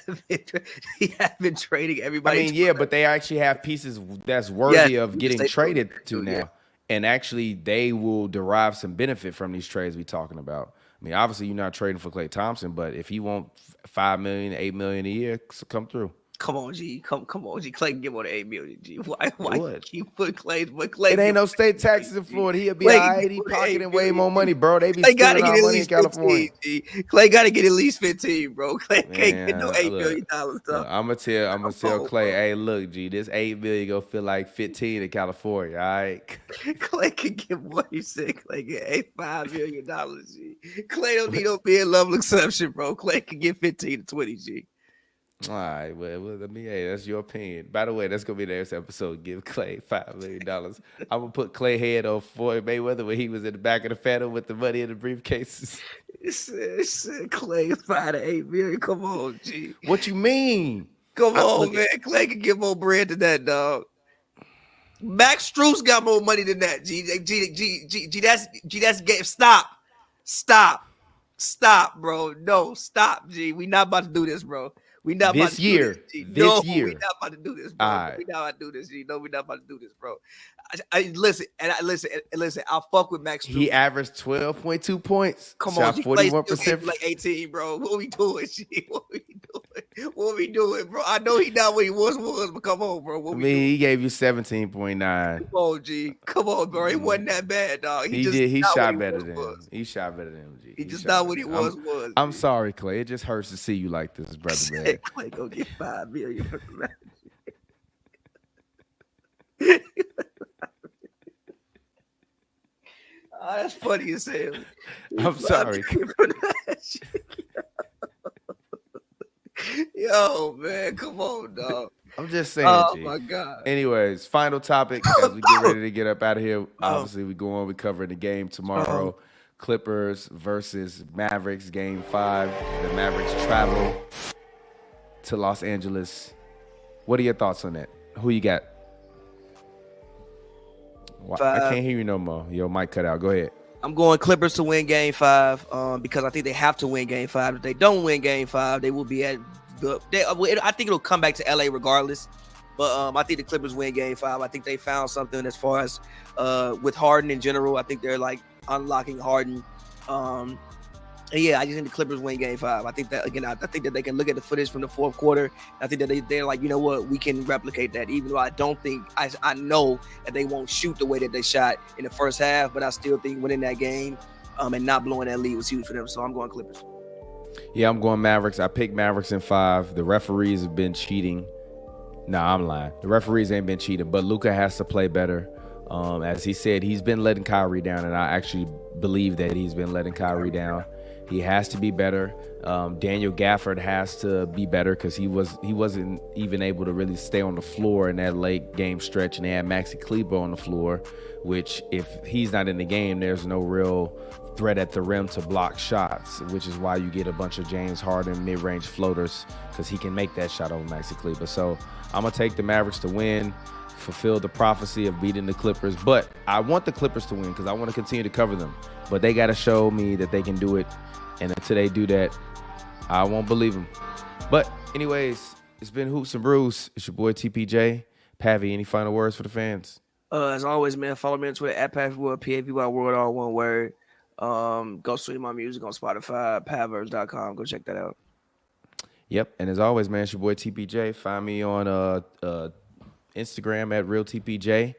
have been trading everybody. I mean, yeah, but they actually have pieces that's worthy of getting traded to now. Yeah. And actually, they will derive some benefit from these trades we're talking about. I mean, obviously, you're not trading for Klay Thompson, but if you want $5 million, $8 million a year, come through. Come on, G. Come on, G. Klay can get more than $8 million, G. Why you put Klay? But Klay, it ain't no state taxes in Florida. He'll be all right. He pocketing way more money, bro. They be stealing our money in California. 15, Klay got to get at least 15, bro. Klay can't get no $8 million. I'm gonna tell Klay, hey, look, G, this $8 million gonna feel like 15 in California. All right. Klay can get more. You said Klay get $5 million, G. Klay don't need no bid level exception, bro. Klay can get 15 to 20, G. All right, well, hey, that's your opinion. By the way, that's gonna be the next episode. Give Klay $5 million. I'm gonna put Klay head on Floyd Mayweather when he was in the back of the Phantom with the money in the briefcases. It said Klay is $5 to $8 million. Come on, G. What you mean? Come on, man. Klay can get more bread than that, dog. Max Strus got more money than that. G, that's game. Stop, bro. No, stop, G. We not about to do this, bro. We not about to do this, G. No, we not about to do this, bro. Right. We not about to do this, G. No, we not about to do this, bro. Listen. I fuck with Max Strus. He averaged 12.2 points. Come on, G. 41%. Like 18, bro. What we doing, G? What we doing, bro? I know he not what he was, but come on, bro. He gave you 17.9. Come on, G. Come on, bro. It wasn't that bad, dog. He shot better than him. He shot better than him, G. He just not what he was. I'm sorry, Klay. It just hurts to see you like this, brother, man. Klay go get $5 million. Oh, that's funny as hell. I'm sorry. Yo, man, come on, dog. I'm just saying. Oh, G. my God. Anyways, final topic as we get ready to get up out of here. Obviously, we go on. We covering the game tomorrow. Clippers versus Mavericks, Game 5. The Mavericks travel to Los Angeles. What are your thoughts on that? Who you got? I can't hear you no more. Your mic cut out. Go ahead. I'm going Clippers to win Game 5 because I think they have to win Game 5. If they don't win Game 5, they will be at I think it'll come back to LA regardless. But I think the Clippers win Game 5. I think they found something as far as with Harden in general. I think they're like unlocking Harden. Yeah, I just think the Clippers win Game 5. I think that again. I think that they can look at the footage from the fourth quarter. I think that they're like, you know what, we can replicate that. Even though I don't think I know that they won't shoot the way that they shot in the first half, but I still think winning that game and not blowing that lead was huge for them. So I'm going Clippers. Yeah, I'm going Mavericks. I picked Mavericks in 5. The referees have been cheating. Nah, I'm lying. The referees ain't been cheating, but Luka has to play better. As he said, he's been letting Kyrie down, and I actually believe that he's been letting Kyrie down. He has to be better. Daniel Gafford has to be better because he wasn't even able to really stay on the floor in that late game stretch, and they had Maxi Kleber on the floor, which if he's not in the game, there's no real threat at the rim to block shots, which is why you get a bunch of James Harden mid-range floaters because he can make that shot over Maxi Kleber. So I'm going to take the Mavericks to win, fulfill the prophecy of beating the Clippers, but I want the Clippers to win because I want to continue to cover them, but they got to show me that they can do it. And until they do that, I won't believe them. But anyways, it's been Hoops and Brews. It's your boy TPJ. Pavy, any final words for the fans? As always, man, follow me on Twitter at pavyworld, pavyworld, all one word. Go stream my music on Spotify, pavyworld.com. Go check that out. Yep. And as always, man, it's your boy TPJ. Find me on Instagram at reeltpj.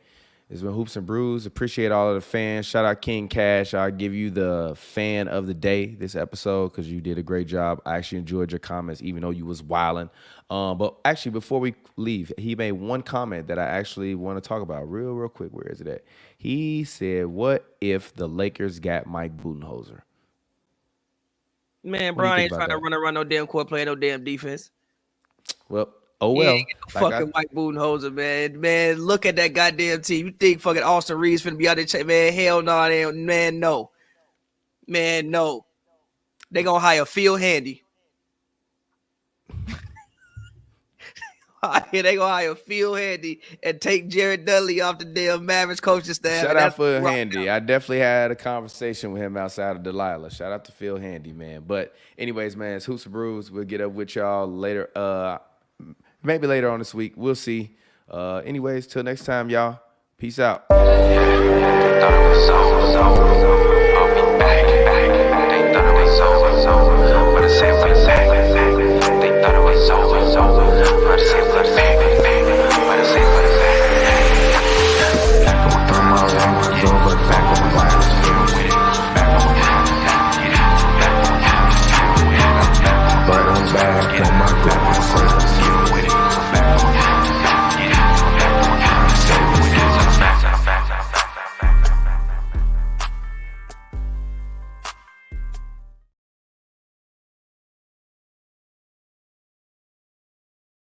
It's been Hoops and Brews. Appreciate all of the fans. Shout out King Cash. I'll give you the fan of the day this episode because you did a great job. I actually enjoyed your comments, even though you was wilding. But actually, before we leave, he made one comment that I actually want to talk about real quick. Where is it at? He said, what if the Lakers got Mike Budenholzer? Man, Bron ain't trying to run around no damn court, playing no damn defense. Well, oh well. Yeah, fucking Mike Budenholzer, man. Man, look at that goddamn team. You think fucking Austin Reeves finna be out there? Man, hell no, man, no. Man, no. They gonna hire Phil Handy. gonna hire Phil Handy and take Jared Dudley off the damn Mavericks coaching staff. Shout out Phil Handy. I definitely had a conversation with him outside of Delilah. Shout out to Phil Handy, man. But anyways, man, it's HoopsNBrews. We'll get up with y'all later. Maybe later on this week. We'll see. Anyways, till next time, y'all. Peace out. Thought it was over. I'll be back. They thought it was over. But I said we're back.